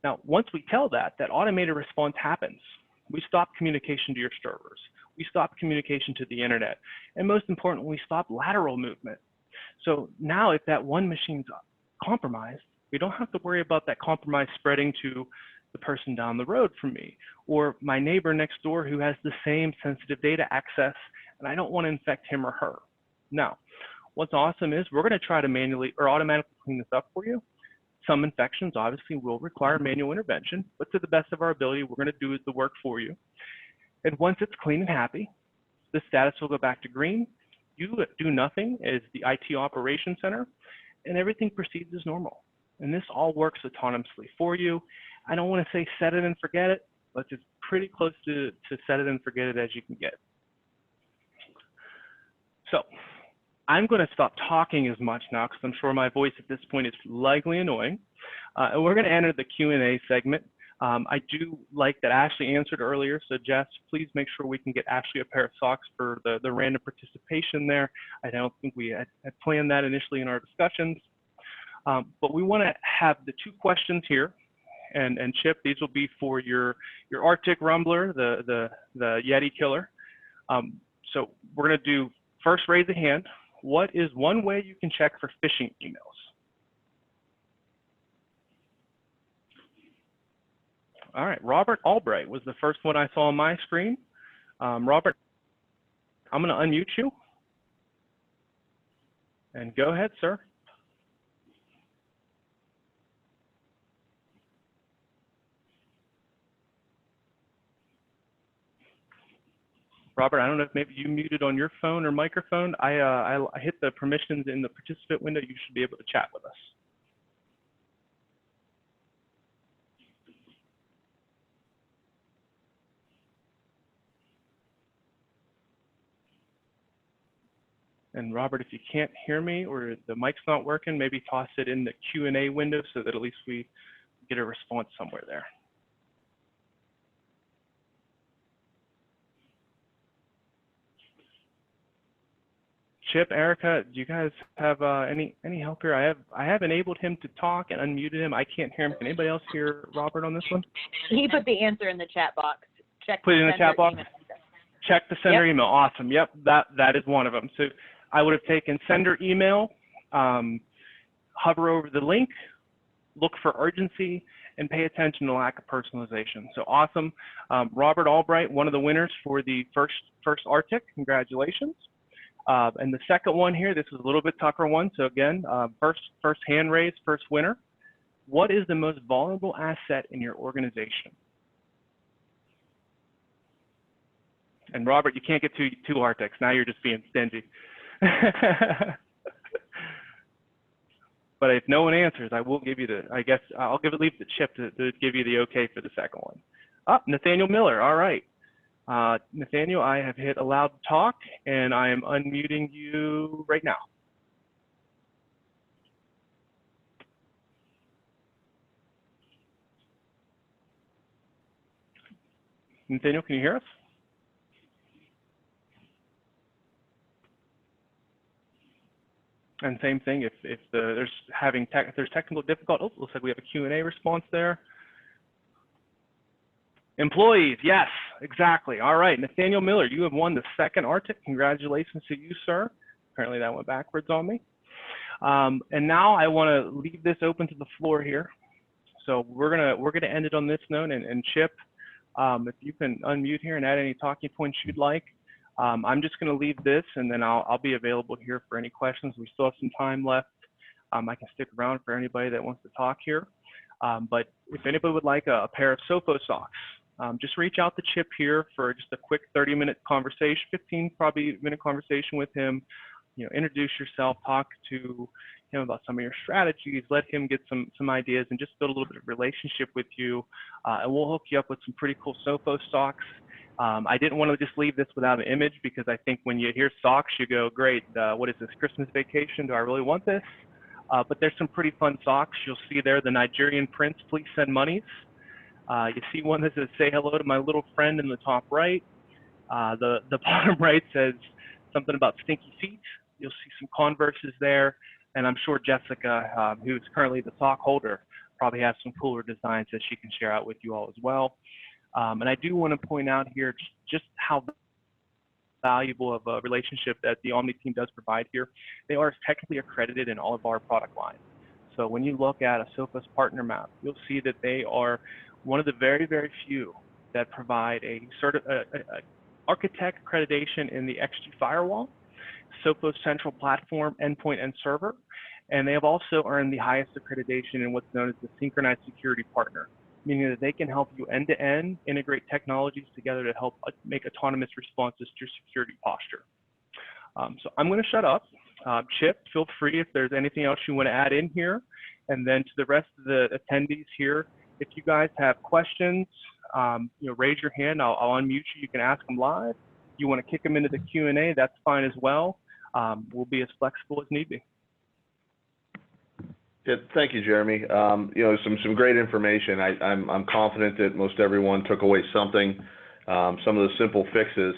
Now, once we tell that, that automated response happens. We stop communication to your servers. We stop communication to the internet. And most importantly, we stop lateral movement. So now if that one machine's compromised, we don't have to worry about that compromise spreading to the person down the road from me or my neighbor next door who has the same sensitive data access, and I don't want to infect him or her. Now, what's awesome is we're going to try to manually or automatically clean this up for you. Some infections obviously will require manual intervention, but to the best of our ability, we're going to do the work for you. And once it's clean and happy, the status will go back to green. You do nothing as the IT operations center, and everything proceeds as normal. And this all works autonomously for you. I don't want to say set it and forget it, but it's pretty close to set it and forget it as you can get. So I'm going to stop talking as much now because I'm sure my voice at this point is likely annoying. And we're going to enter the Q&A segment. I do like that Ashley answered earlier, so Jess, please make sure we can get Ashley a pair of socks for the random participation there. I don't think we had planned that initially in our discussions. But we want to have the 2 questions here. And Chip, these will be for your Arctic Rumbler, the Yeti killer. So we're going to do first raise a hand. What is one way you can check for phishing emails? All right, Robert Albright was the first one I saw on my screen. Robert, I'm going to unmute you. And go ahead, sir. Robert, I don't know if maybe you muted on your phone or microphone. I hit the permissions in the participant window. You should be able to chat with us. And Robert, if you can't hear me or the mic's not working, maybe toss it in the Q&A window so that at least we get a response somewhere there. Chip, Erica, do you guys have any help here? I have enabled him to talk and unmuted him. I can't hear him. Can anybody else hear Robert on this one? He put the answer in the chat box. Check Put it in the chat box. email. Check the sender email. Awesome. Yep, that is one of them. So I would have taken sender email, hover over the link, look for urgency, and pay attention to lack of personalization. So awesome. Robert Albright, one of the winners for the first Arctic. Congratulations. And the second one here, this is a little bit tougher one. So again, first hand raised, first winner. What is the most vulnerable asset in your organization? And Robert, you can't get two Arctics. Now you're just being stingy. But if no one answers, I will give you I guess I'll leave the Chip to give you the okay for the second one. Nathaniel Miller, all right. Nathaniel, I have hit allow to talk, and I am unmuting you right now. Nathaniel, can you hear us? And same thing, if there's technical difficulty. Oh, looks like we have a Q&A response there. Employees, yes, exactly. All right, Nathaniel Miller, you have won the second Arctic. Congratulations to you, sir. Apparently that went backwards on me. And now I want to leave this open to the floor here. So we're gonna end it on this note. And Chip, if you can unmute here and add any talking points you'd like. I'm just going to leave this, and then I'll be available here for any questions. We still have some time left. I can stick around for anybody that wants to talk here. But if anybody would like a pair of Sophos socks, just reach out to Chip here for just a quick 30-minute conversation, 15 probably minute conversation with him. You know, introduce yourself, talk to him about some of your strategies, let him get some ideas, and just build a little bit of relationship with you. And we'll hook you up with some pretty cool Sophos socks. I didn't want to just leave this without an image, because I think when you hear socks, you go, great, what is this, Christmas vacation? Do I really want this? But there's some pretty fun socks. You'll see there the Nigerian prince, please send monies. You see one that says, say hello to my little friend in the top right. The bottom right says something about stinky feet. You'll see some Converses there. And I'm sure Jessica, who's currently the sock holder, probably has some cooler designs that she can share out with you all as well. And I do want to point out here just how valuable of a relationship that the Omni team does provide here. They are technically accredited in all of our product lines. So when you look at a Sophos partner map, you'll see that they are one of the very, very few that provide a architect accreditation in the XG firewall, Sophos Central Platform, endpoint, and server. And they have also earned the highest accreditation in what's known as the Synchronized Security Partner, meaning that they can help you end-to-end integrate technologies together to help make autonomous responses to your security posture. So I'm going to shut up. Chip, feel free if there's anything else you want to add in here. And then to the rest of the attendees here, if you guys have questions, raise your hand. I'll unmute you. You can ask them live. If you want to kick them into the Q&A, that's fine as well. We'll be as flexible as need be. Yeah, thank you, Jeremy. Some great information. I'm confident that most everyone took away something, some of the simple fixes.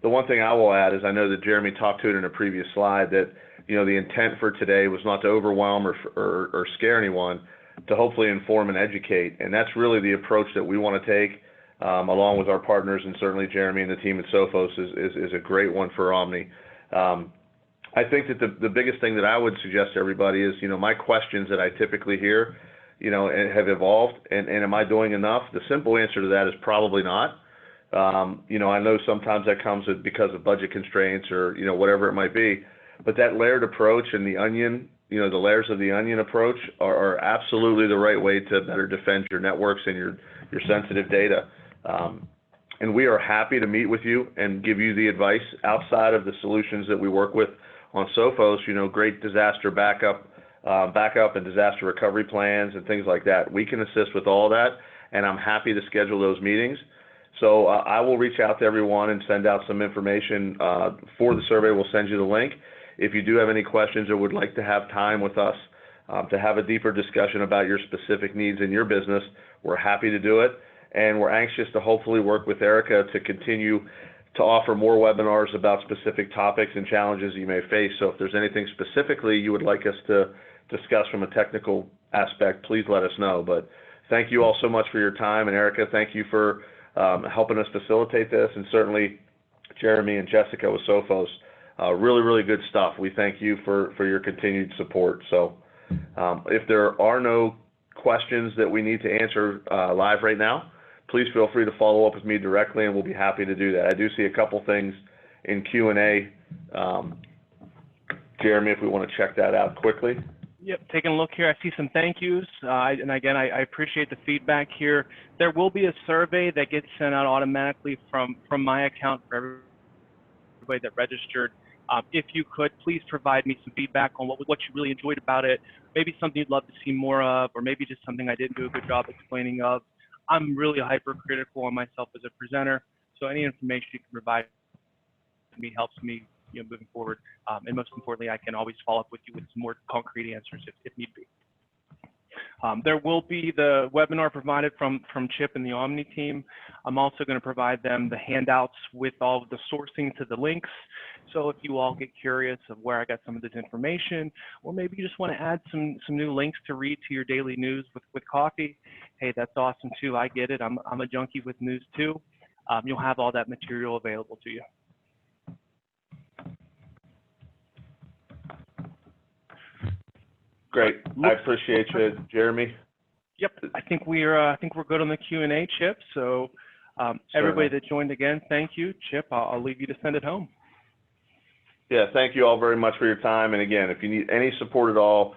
The one thing I will add is I know that Jeremy talked to it in a previous slide that, the intent for today was not to overwhelm or scare anyone, to hopefully inform and educate. And that's really the approach that we want to take, along with our partners, and certainly Jeremy and the team at Sophos is a great one for Omni. I think that the biggest thing that I would suggest to everybody is, my questions that I typically hear, and have evolved, and am I doing enough? The simple answer to that is probably not. I know sometimes that comes because of budget constraints or, whatever it might be, but that layered approach and the onion, the layers of the onion approach are absolutely the right way to better defend your networks and your sensitive data. And we are happy to meet with you and give you the advice outside of the solutions that we work with on Sophos, great disaster backup and disaster recovery plans and things like that. We can assist with all that, and I'm happy to schedule those meetings. So I will reach out to everyone and send out some information for the survey. We'll send you the link. if you do have any questions or would like to have time with us to have a deeper discussion about your specific needs in your business, we're happy to do it. And we're anxious to hopefully work with Erica to continue to offer more webinars about specific topics and challenges you may face. So if there's anything specifically you would like us to discuss from a technical aspect, please let us know. But thank you all so much for your time. And Erica, thank you for helping us facilitate this. And certainly Jeremy and Jessica with Sophos, really, really good stuff. We thank you for your continued support. So if there are no questions that we need to answer live right now, please feel free to follow up with me directly, and we'll be happy to do that. I do see a couple things in Q&A. Jeremy, if we want to check that out quickly. Yep, taking a look here, I see some thank yous. And again, I appreciate the feedback here. There will be a survey that gets sent out automatically from my account for everybody that registered. If you could, please provide me some feedback on what you really enjoyed about it, maybe something you'd love to see more of, or maybe just something I didn't do a good job explaining of. I'm really hypercritical on myself as a presenter, so any information you can provide me helps me, moving forward. And most importantly, I can always follow up with you with some more concrete answers if need be. There will be the webinar provided from Chip and the Omni team. I'm also going to provide them the handouts with all of the sourcing to the links. So if you all get curious of where I got some of this information, or maybe you just want to add some new links to read to your daily news with coffee, hey, that's awesome too. I get it. I'm a junkie with news too. You'll have all that material available to you. Great. I appreciate you, Jeremy. Yep. I think we're good on the Q&A, Chip. So everybody that joined again, thank you, Chip. I'll leave you to send it home. Yeah, thank you all very much for your time. And again, if you need any support at all,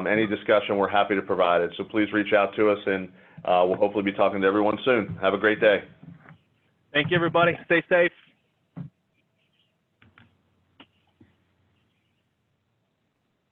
any discussion, we're happy to provide it. So please reach out to us, and we'll hopefully be talking to everyone soon. Have a great day. Thank you, everybody. Stay safe.